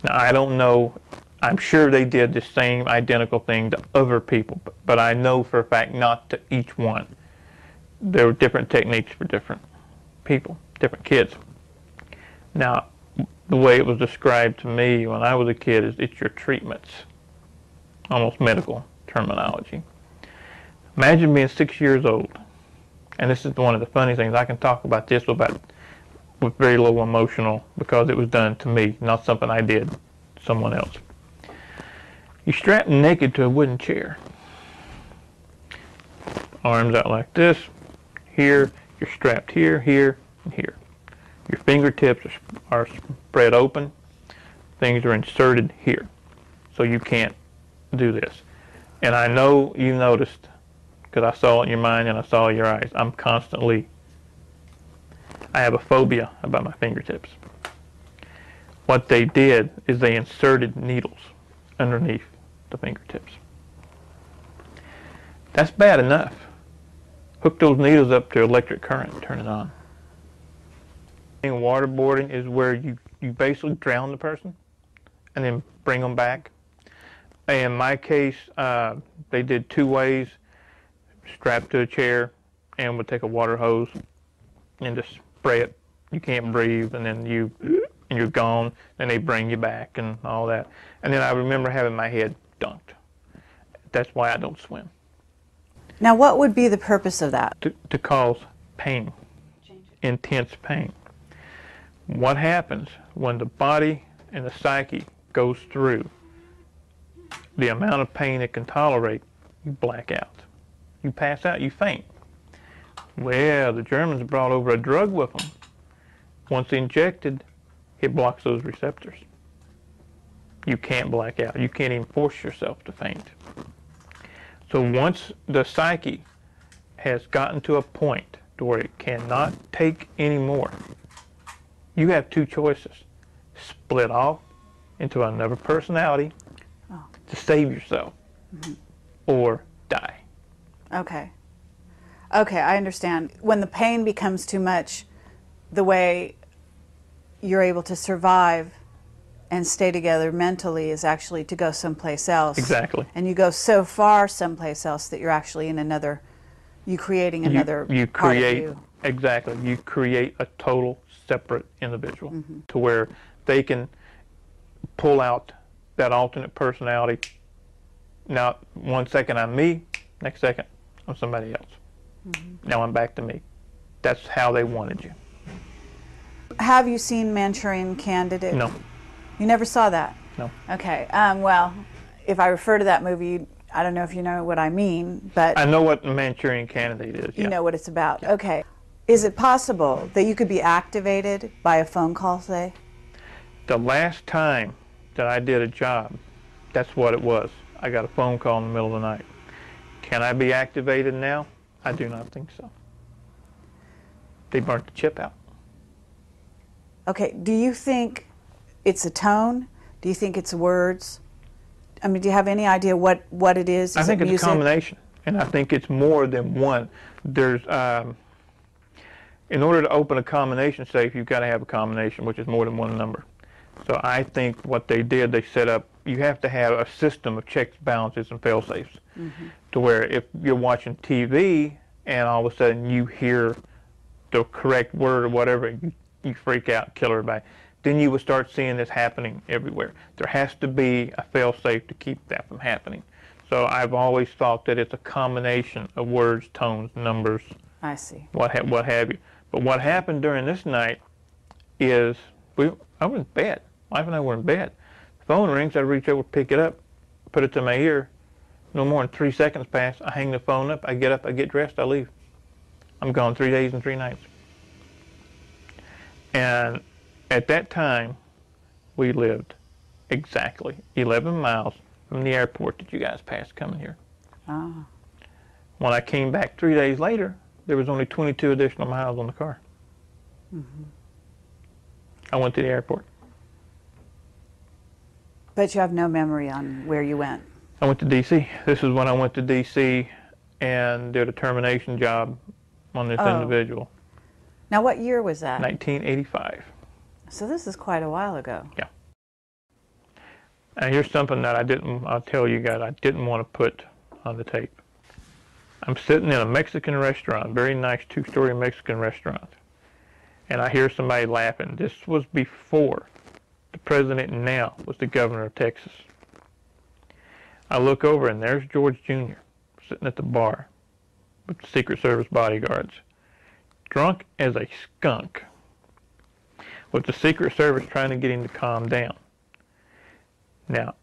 Now, I don't know, I'm sure they did the same identical thing to other people, but I know for a fact not to each one. There were different techniques for different people, different kids. Now, the way it was described to me when I was a kid is it's your treatments, almost medical terminology. Imagine being 6 years old, and this is one of the funny things, I can talk about this with very little emotional because it was done to me, not something I did to someone else. You're strapped naked to a wooden chair. Arms out like this. Here, you're strapped here, here, and here. Your fingertips are spread open. Things are inserted here. So you can't do this. And I know you noticed, because I saw it in your mind and I saw it in your eyes, I have a phobia about my fingertips. What they did is they inserted needles underneath the fingertips. That's bad enough. Hook those needles up to electric current and turn it on. Waterboarding is where you basically drown the person and then bring them back. In my case, they did 2 ways. Strapped to a chair and would take a water hose and just spray it. You can't breathe, and then you're gone. Then they bring you back and all that. And then I remember having my head dunked. That's why I don't swim. Now, what would be the purpose of that? To cause pain, intense pain. What happens when the body and the psyche goes through the amount of pain it can tolerate, you black out. You pass out, you faint. Well, the Germans brought over a drug with them. Once injected, it blocks those receptors. You can't black out. You can't even force yourself to faint. So once the psyche has gotten to a point to where it cannot take any more, you have 2 choices. Split off into another personality to save yourself, or die. Okay. Okay, I understand. When the pain becomes too much, the way you're able to survive and stay together mentally is actually to go someplace else. Exactly. And you go so far someplace else that you're actually in another, creating another part of you. Exactly. You create a total separate individual to where they can pull out that alternate personality. Now, 1 second I'm me, next second I'm somebody else. Now I'm back to me. That's how they wanted you. Have you seen Manchurian Candidate? No. You never saw that? No. Okay. Well, if I refer to that movie, I don't know if you know what I mean, but I know what Manchurian Candidate is. You know what it's about. Yeah. Okay. Is it possible that you could be activated by a phone call, say? The last time that I did a job, that's what it was. I got a phone call in the middle of the night. Can I be activated now? I do not think so. They burnt the chip out. Okay. Do you think it's a tone? Do you think it's words? I mean, do you have any idea what it is? I think it's a combination, and I think it's more than one. There's, in order to open a combination safe, you've got to have a combination, which is more than one number. So I think what they did, they set up, you have to have a system of checks, balances, and fail-safes, to where if you're watching TV and all of a sudden you hear the correct word or whatever, you freak out, kill everybody, then you would start seeing this happening everywhere. There has to be a fail-safe to keep that from happening. So I've always thought that it's a combination of words, tones, numbers, I see. what have you. But what happened during this night is I was in bed. Wife and I were in bed. The phone rings. I reach over, pick it up, put it to my ear. No more than 3 seconds pass. I hang the phone up. I get up. I get dressed. I leave. I'm gone 3 days and 3 nights. And at that time, we lived exactly 11 miles from the airport that you guys passed coming here. Ah. When I came back 3 days later, there was only 22 additional miles on the car. I went to the airport. But you have no memory on where you went. I went to D.C. This is when I went to D.C. and did a termination job on this individual. Now, what year was that? 1985. So this is quite a while ago. Yeah. And here's something that I'll tell you guys, I didn't want to put on the tape. I'm sitting in a Mexican restaurant, very nice 2-story Mexican restaurant, and I hear somebody laughing. This was before the president now was the governor of Texas. I look over and there's George Jr. sitting at the bar with the Secret Service bodyguards, drunk as a skunk, with the Secret Service trying to get him to calm down. Now,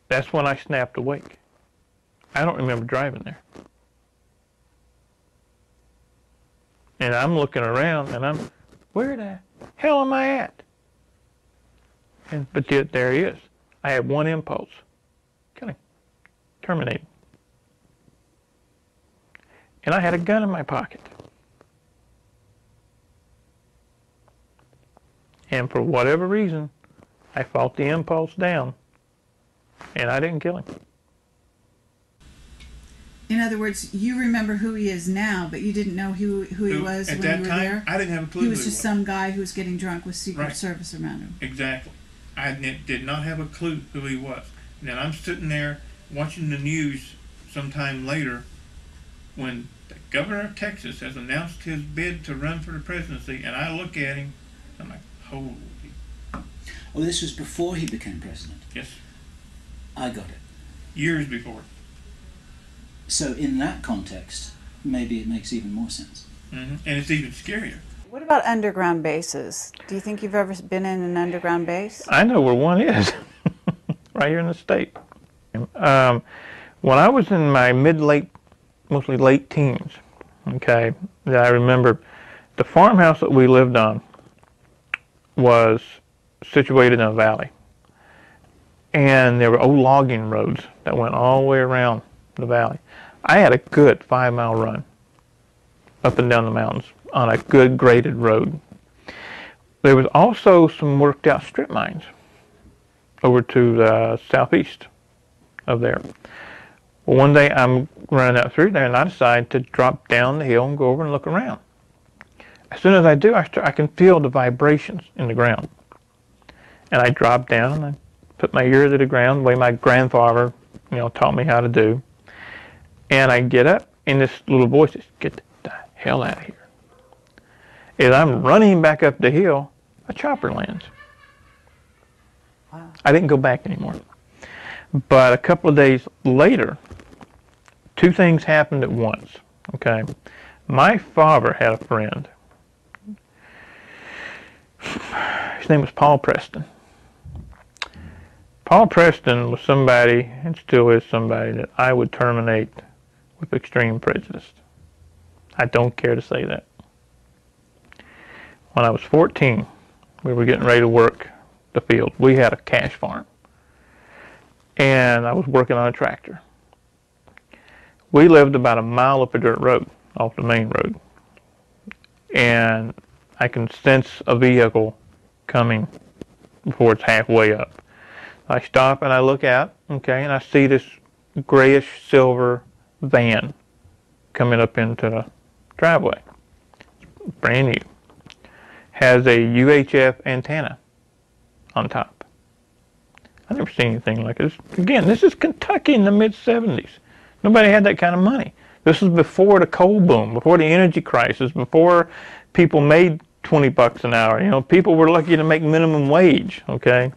that's when I snapped awake. I don't remember driving there. And I'm looking around and where the hell am I at? But yet there he is. I had one impulse. Kind of terminate him. And I had a gun in my pocket. And for whatever reason, I fought the impulse down, and I didn't kill him. In other words, you remember who he is now, but you didn't know who he was at when that you were time, there? I didn't have a clue He who was just some guy who was getting drunk with Secret Right. Service around him. Exactly. I did not have a clue who he was. And then I'm sitting there watching the news sometime later when the governor of Texas has announced his bid to run for the presidency, and I look at him, I'm like, holy. Oh, this was before he became president. Yes. I got it. Years before. So in that context, maybe it makes even more sense. And it's even scarier. What about underground bases? Do you think you've ever been in an underground base? I know where one is, right here in the state. When I was in my mostly late teens, okay, that I remember, the farmhouse that we lived on was situated in a valley. And there were old logging roads that went all the way around the valley. I had a good 5-mile run up and down the mountains on a good graded road. There was also some worked out strip mines over to the southeast of there. Well, one day I'm running out through there and I decide to drop down the hill and go over and look around. As soon as I do, I can feel the vibrations in the ground. And I drop down and I put my ear to the ground the way my grandfather, taught me how to do. And I get up and this little voice says, "Get the hell out of here." As I'm running back up the hill, a chopper lands. Wow. I didn't go back anymore. But a couple of days later, 2 things happened at once. Okay, my father had a friend. His name was Paul Preston. Paul Preston was somebody, and still is somebody, that I would terminate with extreme prejudice. I don't care to say that. When I was 14, we were getting ready to work the field. We had a cash farm. And I was working on a tractor. We lived about a mile up a dirt road, off the main road. And I can sense a vehicle coming before it's halfway up. I stop and I look out, okay, and I see this grayish silver van coming up into the driveway. Brand new. has a UHF antenna on top. I've never seen anything like this. Again, this is Kentucky in the mid-'70s. Nobody had that kind of money. This was before the coal boom, before the energy crisis, before people made 20 bucks an hour. You know, people were lucky to make minimum wage, okay?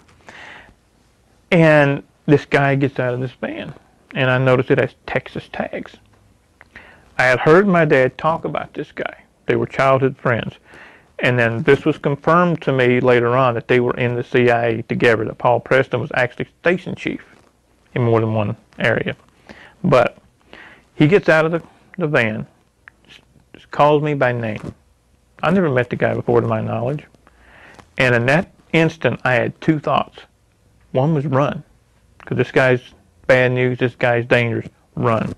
And this guy gets out of this van, and I noticed it has Texas tags. I had heard my dad talk about this guy. They were childhood friends. And then this was confirmed to me later on that they were in the CIA together, that Paul Preston was actually station chief in more than one area. But he gets out of the van, just calls me by name. I never met the guy before to my knowledge. And in that instant, I had two thoughts. One was run, because this guy's bad news, this guy's dangerous, run.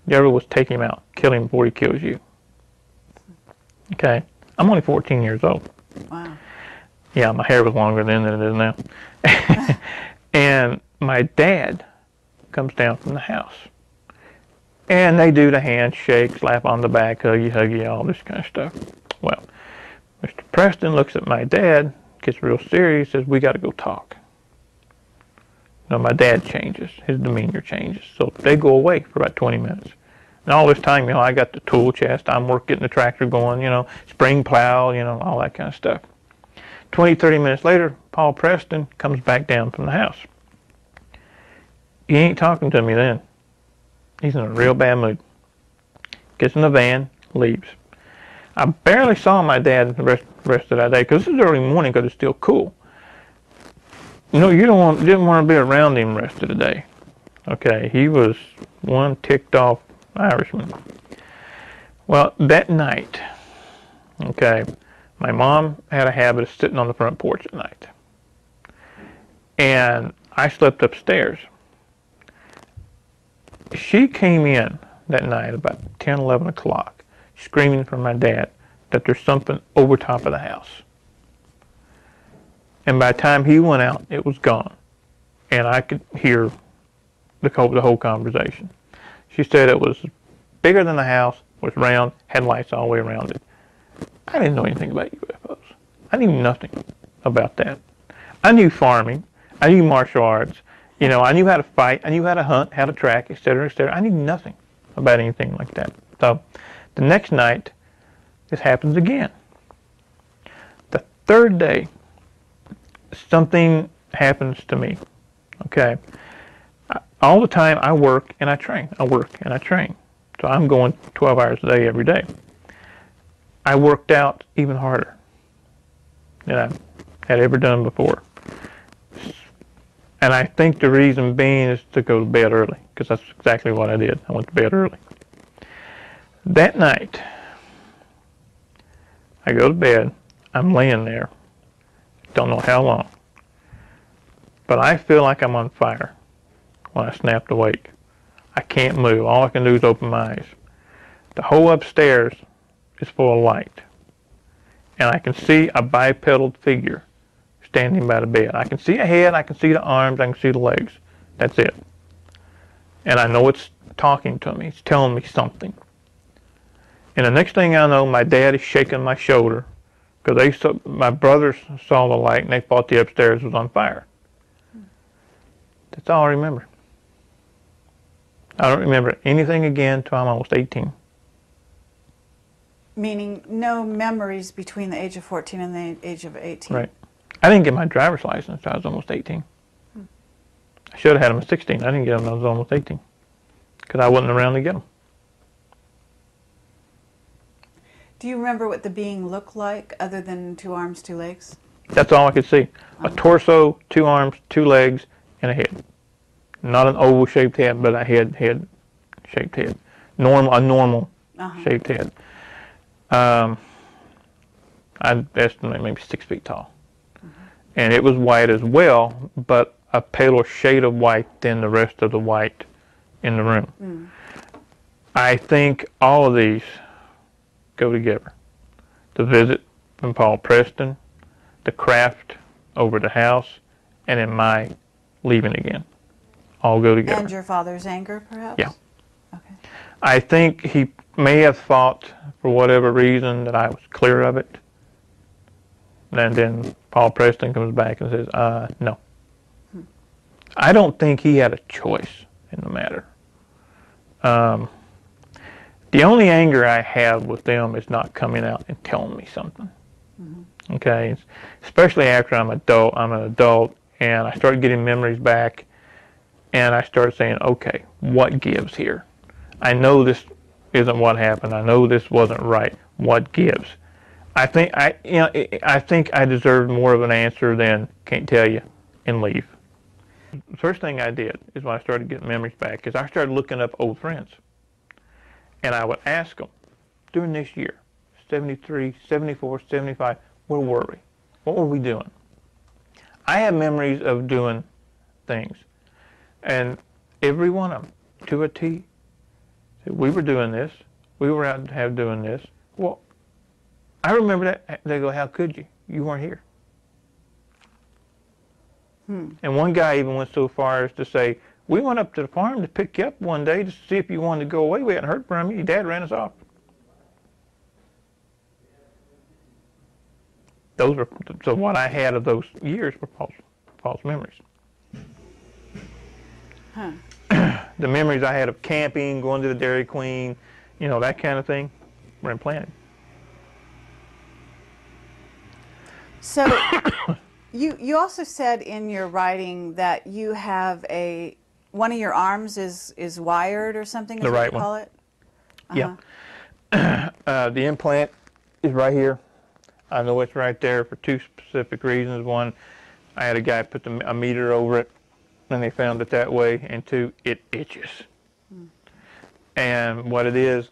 The other was take him out, kill him before he kills you. Okay? I'm only 14 years old. Wow. Yeah, my hair was longer then than it is now. And my dad comes down from the house. And they do the handshake, slap on the back, huggy, all this kind of stuff. Well, Mr. Preston looks at my dad, gets real serious, says, we got to go talk. Now, my dad changes. His demeanor changes. So they go away for about 20 minutes. And all this time, you know, I got the tool chest. I'm getting the tractor going, you know, spring plow, you know, all that kind of stuff. 20, 30 minutes later, Paul Preston comes back down from the house. He ain't talking to me then. He's in a real bad mood. Gets in the van, leaves. I barely saw my dad the rest of that day, because this is early morning because it's still cool. You know, didn't want to be around him the rest of the day. Okay, he was one ticked off Irishman. Well, that night, okay, my mom had a habit of sitting on the front porch at night. And I slept upstairs. She came in that night about 10, 11 o'clock, screaming for my dad that there's something over top of the house. And by the time he went out, it was gone. And I could hear the whole conversation. She said it was bigger than the house, was round, had lights all the way around it. I didn't know anything about UFOs. I knew nothing about that. I knew farming. I knew martial arts. You know, I knew how to fight. I knew how to hunt, how to track, etc., etc. I knew nothing about anything like that. So the next night, this happens again. The third day, something happens to me. Okay. All the time I work and I train. I work and I train. So I'm going 12 hours a day every day. I worked out even harder than I had ever done before. And I think the reason being is to go to bed early, because that's exactly what I did. I went to bed early. That night, I go to bed. I'm laying there. Don't know how long. But I feel like I'm on fire when I snapped awake. I can't move. All I can do is open my eyes. The whole upstairs is full of light. And I can see a bipedal figure standing by the bed. I can see a head, I can see the arms, I can see the legs. That's it. And I know it's talking to me. It's telling me something. And the next thing I know, my dad is shaking my shoulder, because my brothers saw the light and they thought the upstairs was on fire. That's all I remember. I don't remember anything again until I'm almost 18. Meaning no memories between the age of 14 and the age of 18. Right. I didn't get my driver's license until I was almost 18. I should have had them at 16. I didn't get them until I was almost 18, because I wasn't around to get them. Do you remember what the being looked like other than 2 arms, 2 legs? That's all I could see. A torso, 2 arms, 2 legs, and a head. Not an oval-shaped head, but a head-shaped head. A normal shaped head. I'd estimate maybe 6 feet tall. And it was white as well, but a paler shade of white than the rest of the white in the room. I think all of these go together. The visit from Paul Preston, the craft over the house, and then my leaving again. All go together. And your father's anger, perhaps? Yeah. Okay. I think he may have thought, for whatever reason, that I was clear of it. And then Paul Preston comes back and says, no. I don't think he had a choice in the matter. The only anger I have with them is not coming out and telling me something. Okay, especially after I'm an adult, and I start getting memories back, and I start saying, okay, what gives here? I know this isn't what happened. I know this wasn't right. What gives? I think I deserved more of an answer than can't tell you and leave. The first thing I did is when I started getting memories back is I started looking up old friends. And I would ask them, during this year, 73, 74, 75, where were we? What were we doing? I have memories of doing things. And every one of them, to a T, said, we were doing this. We were out doing this. Well, I remember that. They go, how could you? You weren't here. And one guy even went so far as to say, we went up to the farm to pick you up one day to see if you wanted to go away. We hadn't heard from you. Your dad ran us off. Those were, so what I had of those years were false memories. The memories I had of camping, going to the Dairy Queen, that kind of thing, were implanted. So you also said in your writing that you have one of your arms is wired or something, is the what right you call one. it? Yeah. The implant is right here. I know it's right there for two specific reasons. One, I had a guy put a meter over it, and they found it that way. And two, it itches. And what it is,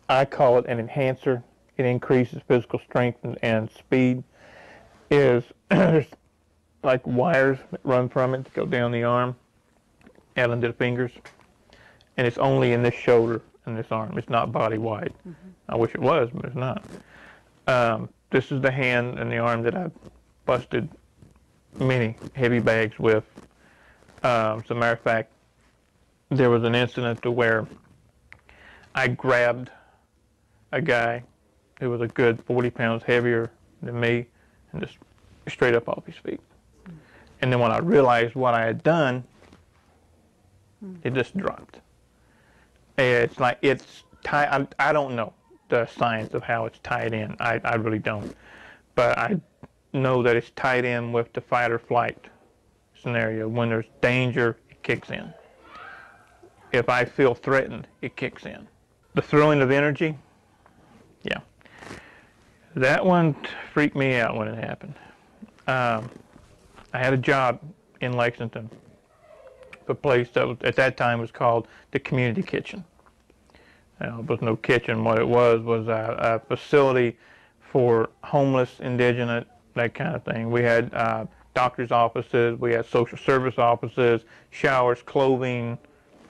I call it an enhancer. It increases physical strength and speed. There's like wires that run from it that go down the arm out into the fingers, and it's only in this shoulder and this arm. It's not body wide. I wish it was, but it's not. This is the hand and the arm that I've busted many heavy bags with. As a matter of fact, there was an incident to where I grabbed a guy who was a good 40 pounds heavier than me and just straight up off his feet. And then when I realized what I had done, it just dropped. It's like it's tied. I don't know the science of how it's tied in. I really don't. But I know that it's tied in with the fight or flight scenario. When there's danger, it kicks in. If I feel threatened, it kicks in. The throwing of energy, yeah. That one freaked me out when it happened. I had a job in Lexington, a place that was, at that time was called the Community Kitchen. There was no kitchen. What it was a facility for homeless, indigent, that kind of thing. We had doctor's offices, we had social service offices, showers, clothing,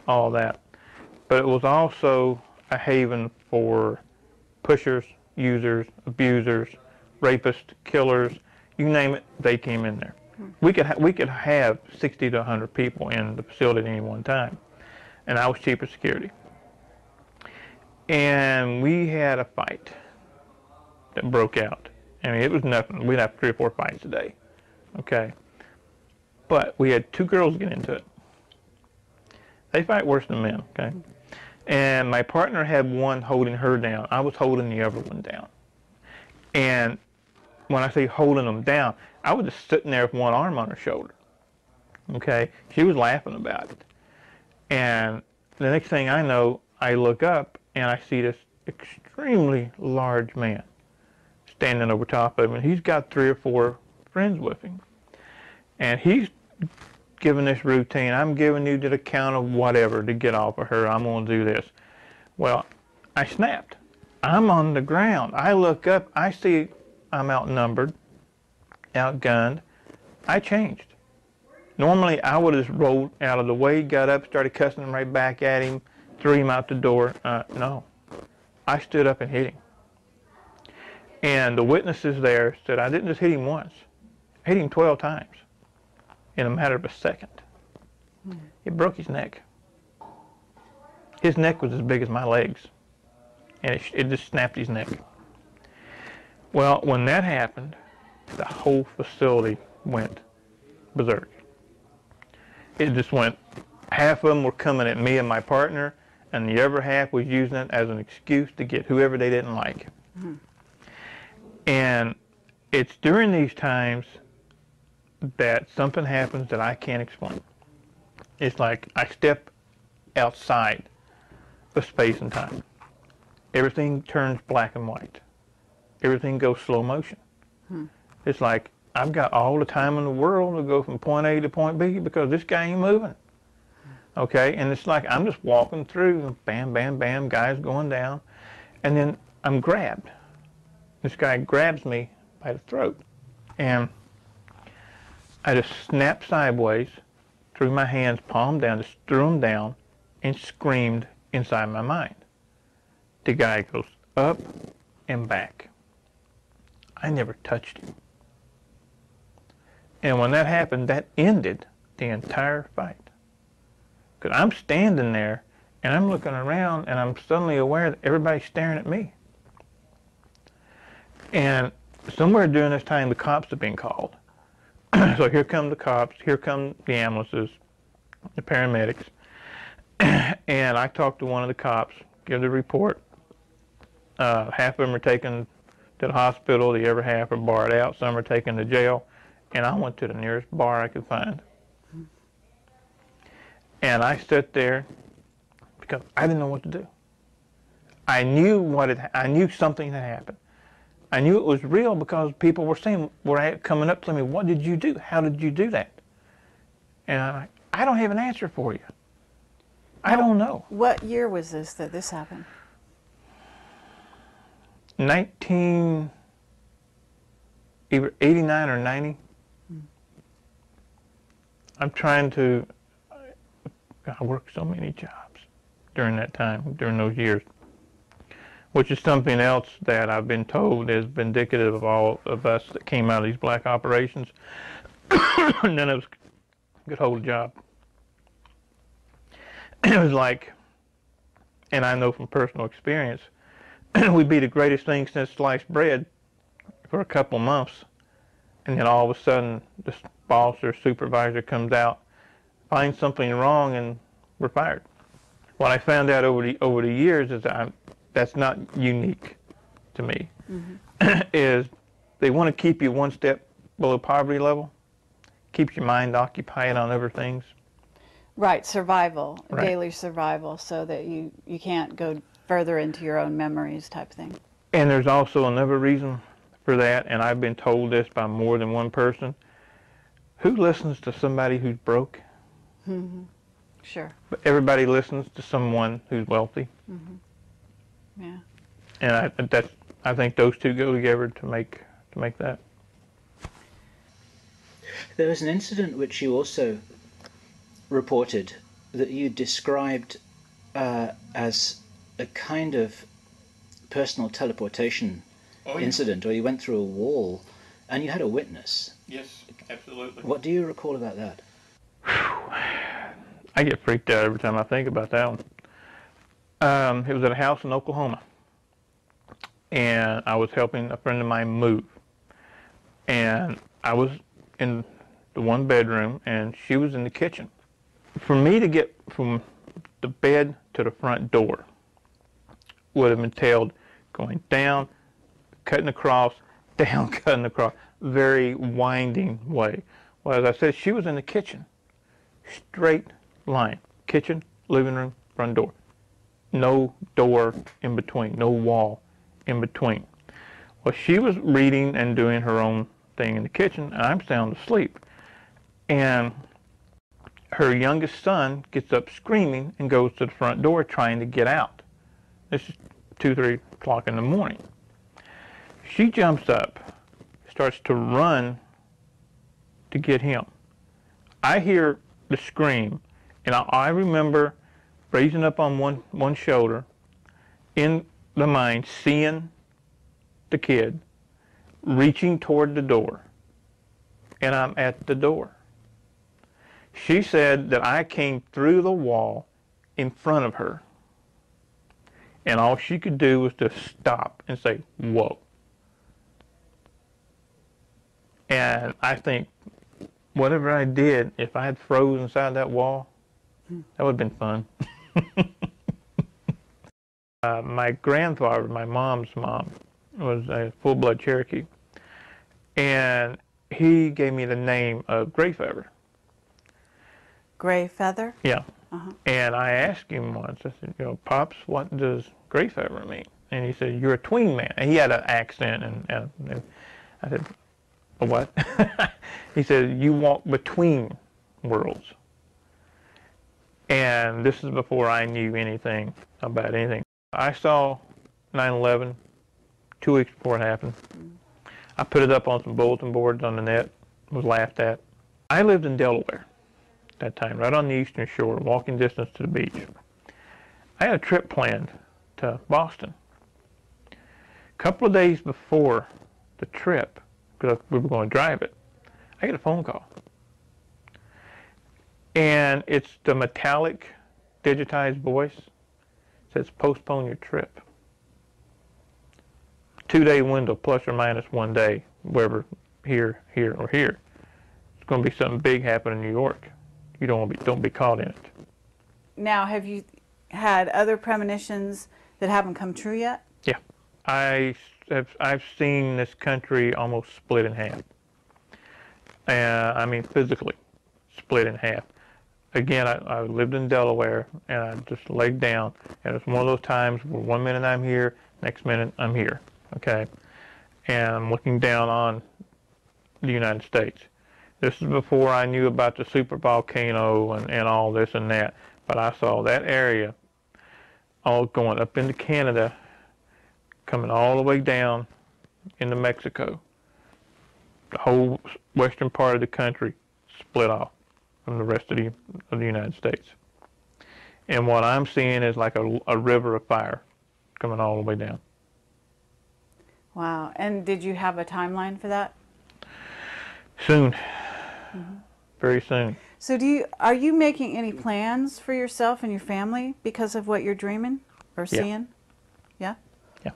all that. But it was also a haven for pushers, users, abusers, rapists, killers, you name it, they came in there. We could have 60 to 100 people in the facility at any one time, and I was chief of security. And we had a fight that broke out. I mean, it was nothing. We'd have 3 or 4 fights a day, okay? But we had 2 girls get into it. They fight worse than men, okay? And my partner had one holding her down. I was holding the other one down. And when I say holding them down, I was just sitting there with one arm on her shoulder, okay? She was laughing about it. And the next thing I know, I look up and I see this extremely large man standing over top of him. And he's got 3 or 4 friends with him. And he's giving this routine. I'm giving you to the count of whatever to get off of her. I'm going to do this. Well, I snapped. I'm on the ground. I look up. I see I'm outnumbered, outgunned. I changed. Normally, I would have just rolled out of the way, got up, started cussing him right back at him, threw him out the door. No. I stood up and hit him. And the witnesses there said I didn't just hit him once. I hit him 12 times in a matter of a second. It broke his neck. His neck was as big as my legs. And it just snapped his neck. Well, when that happened, the whole facility went berserk. It just went, half of them were coming at me and my partner, and the other half was using it as an excuse to get whoever they didn't like. Mm-hmm. And it's during these times that something happens that I can't explain. It's like I step outside of space and time. Everything turns black and white. Everything goes slow motion. It's like I've got all the time in the world to go from point A to point B because this guy ain't moving. Okay, and it's like I'm just walking through, bam, bam, bam, guys going down, and then I'm grabbed. This guy grabs me by the throat, and I just snapped sideways, threw my hands palm down, just threw them down, and screamed inside my mind. The guy goes up and back. I never touched him. And when that happened, that ended the entire fight. Because I'm standing there, and I'm looking around, and I'm suddenly aware that everybody's staring at me. And somewhere during this time, the cops have been called. So here come the cops, here come the ambulances, the paramedics. And I talked to one of the cops, give the report. Half of them are taken to the hospital, the other half are barred out, some are taken to jail. And I went to the nearest bar I could find. And I sat there because I didn't know what to do. I knew something had happened. I knew it was real because people were saying, were coming up to me, what did you do? How did you do that? And I'm like, I don't have an answer for you. I don't know. What year was this that this happened? either 89 or 90. I'm trying to, I worked so many jobs during that time, during those years, which is something else that I've been told is indicative of all of us that came out of these black operations. None of us could hold a job. It was like, and I know from personal experience, we'd be the greatest thing since sliced bread for a couple months, and then all of a sudden the boss or supervisor comes out, finds something wrong, and we're fired. What I found out over the years is that that's not unique to me. Is they want to keep you one step below poverty level, keeps your mind occupied on other things. Right, survival, Right. daily survival, so that you can't go further into your own memories type thing. And there's also another reason for that, and I've been told this by more than one person. Who listens to somebody who's broke? Sure. But everybody listens to someone who's wealthy. Yeah. And I think those two go together to make that. There was an incident which you also reported that you described as a kind of personal teleportation incident, or you went through a wall and you had a witness. Yes, absolutely. What do you recall about that? I get freaked out every time I think about that one. It was at a house in Oklahoma, and I was helping a friend of mine move. And I was in the one bedroom, and she was in the kitchen. For me to get from the bed to the front door would have entailed going down, cutting across, down, cutting across, very winding way. Well, as I said, she was in the kitchen, straight line, kitchen, living room, front door. No door in between, no wall in between. Well, she was reading and doing her own thing in the kitchen, and I'm sound asleep. And her youngest son gets up screaming and goes to the front door trying to get out. This is 2, 3 o'clock in the morning. She jumps up, starts to run to get him. I hear the scream, and I remember raising up on one shoulder, in the mind, seeing the kid, reaching toward the door, and I'm at the door. She said that I came through the wall in front of her, and all she could do was to stop and say, whoa. And I think whatever I did, if I had froze inside that wall, that would have been fun. My grandfather, my mom's mom, was a full-blood Cherokee. And he gave me the name of Greyfeather. Gray feather? Yeah. And I asked him once, I said, Pops, what does Greyfeather mean? And he said, you're a tween man. And he had an accent, and I said, a what? He said, you walk between worlds. And this is before I knew anything about anything. I saw 9/11 2 weeks before it happened. I put it up on some bulletin boards on the net, was laughed at. I lived in Delaware at that time, right on the eastern shore, walking distance to the beach. I had a trip planned to Boston. A couple of days before the trip, because we were going to drive it, I get a phone call. And it's the metallic, digitized voice. It says, postpone your trip. 2-day window, plus or minus 1 day, wherever, here, or here. It's going to be something big happening in New York. You don't be caught in it. Now, have you had other premonitions that haven't come true yet? Yeah. I've seen this country almost split in half. I mean, physically split in half. Again, I lived in Delaware, and I just laid down, and it's one of those times where 1 minute I'm here, next minute I'm here, okay? And I'm looking down on the United States. This is before I knew about the super volcano and all this and that, but I saw that area all going up into Canada, coming all the way down into Mexico. The whole western part of the country split off from the rest of the United States. And what I'm seeing is like a river of fire coming all the way down. Wow. And did you have a timeline for that? Soon. Very soon. So are you making any plans for yourself and your family because of what you're dreaming or seeing? Yeah? Yeah.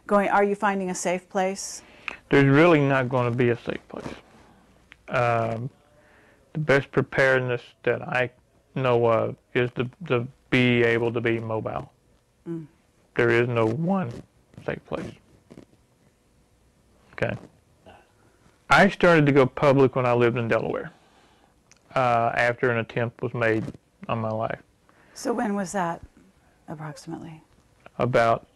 Are you finding a safe place? There's really not going to be a safe place. The best preparedness that I know of is to be able to be mobile. There is no one safe place. Okay. I started to go public when I lived in Delaware, after an attempt was made on my life. So when was that, approximately? About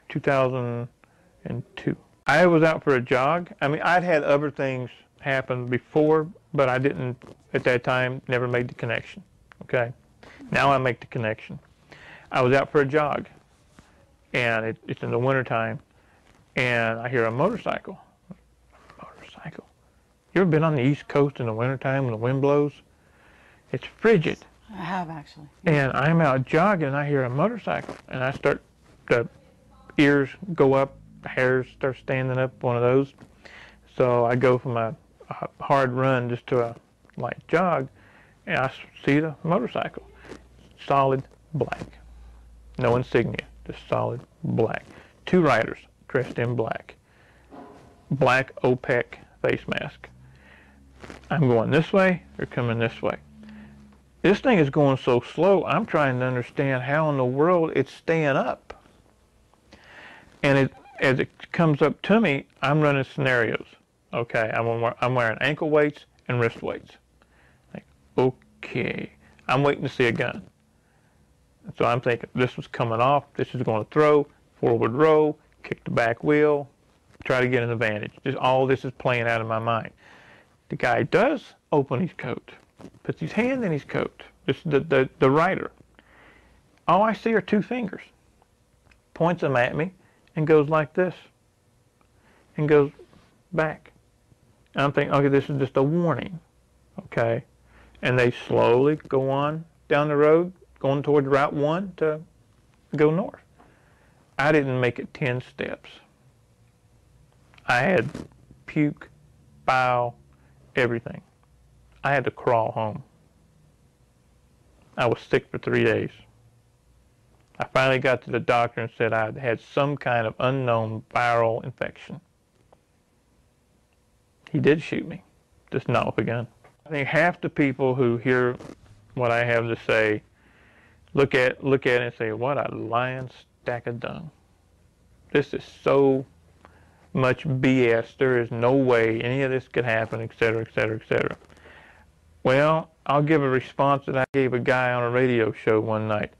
2002. I was out for a jog. I mean, I'd had other things happen before, but I didn't, at that time, never made the connection, okay? Now I make the connection. I was out for a jog, and it's in the wintertime, and I hear a motorcycle. Motorcycle? You ever been on the East Coast in the wintertime when the wind blows? It's frigid. I have, actually. And I'm out jogging, and I hear a motorcycle, and the ears go up, the hairs start standing up, one of those. So I go from a hard run just to a light jog, and I see the motorcycle. Solid black. No insignia, just solid black. 2 riders dressed in black. Black OPEC face mask. I'm going this way, they're coming this way. This thing is going so slow, I'm trying to understand how in the world it's staying up. And as it comes up to me, I'm running scenarios. Okay, I'm wearing ankle weights and wrist weights. Like, okay, I'm waiting to see a gun. So I'm thinking this was coming off, this is going to throw, forward row, kick the back wheel, try to get an advantage. Just all this is playing out in my mind. The guy does open his coat, puts his hand in his coat. This is the rider. All I see are 2 fingers. Points them at me and goes like this. And goes back. And I'm thinking, okay, this is just a warning. Okay. And they slowly go on down the road, going toward Route 1 to go north. I didn't make it 10 steps. I had puke, bile, everything. I had to crawl home. I was sick for 3 days. I finally got to the doctor and said I had some kind of unknown viral infection. He did shoot me, just not with a gun. I think half the people who hear what I have to say look at it and say, what a lying stack of dung. This is so much BS. There is no way any of this could happen, et cetera, et cetera, et cetera. Well, I'll give a response that I gave a guy on a radio show one night.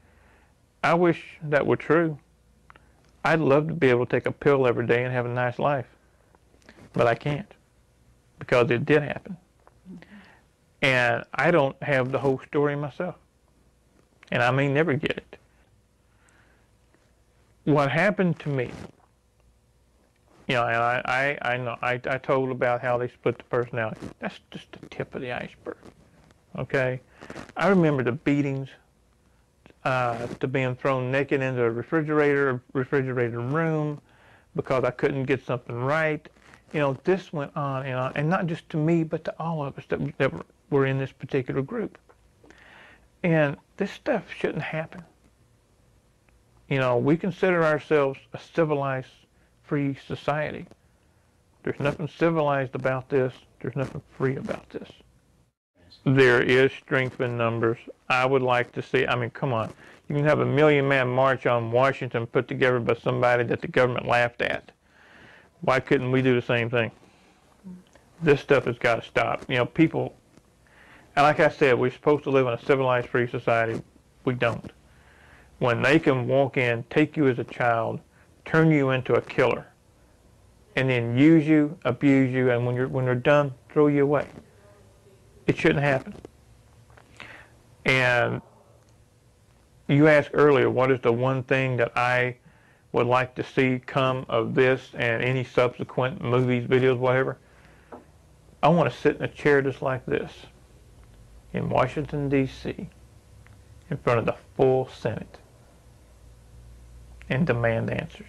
I wish that were true. I'd love to be able to take a pill every day and have a nice life. But I can't, because it did happen. And I don't have the whole story myself. And I may never get it. What happened to me, you know, and I know, I told about how they split the personality. That's just the tip of the iceberg, okay? I remember the beatings, to being thrown naked into a refrigerator room because I couldn't get something right. You know, this went on, and not just to me, but to all of us that were in this particular group. And this stuff shouldn't happen. You know, we consider ourselves a civilized, free society. There's nothing civilized about this. There's nothing free about this. There is strength in numbers. I would like to see, I mean, come on. You can have a 1,000,000-man march on Washington put together by somebody that the government laughed at. Why couldn't we do the same thing? This stuff has got to stop. You know, people, and like I said, we're supposed to live in a civilized, free society. We don't. When they can walk in, take you as a child, turn you into a killer, and then use you, abuse you, and when they're done, throw you away. It shouldn't happen. And you asked earlier, what is the one thing that I would like to see come of this and any subsequent movies, videos, whatever? I want to sit in a chair just like this in Washington, D.C., in front of the full Senate and demand answers.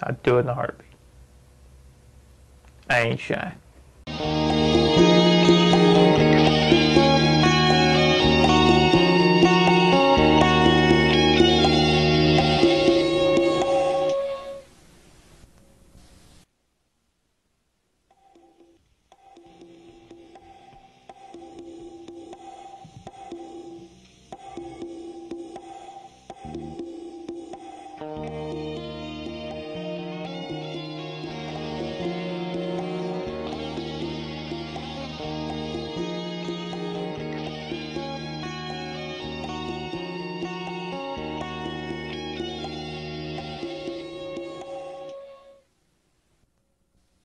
I'd do it in a heartbeat. I ain't shy.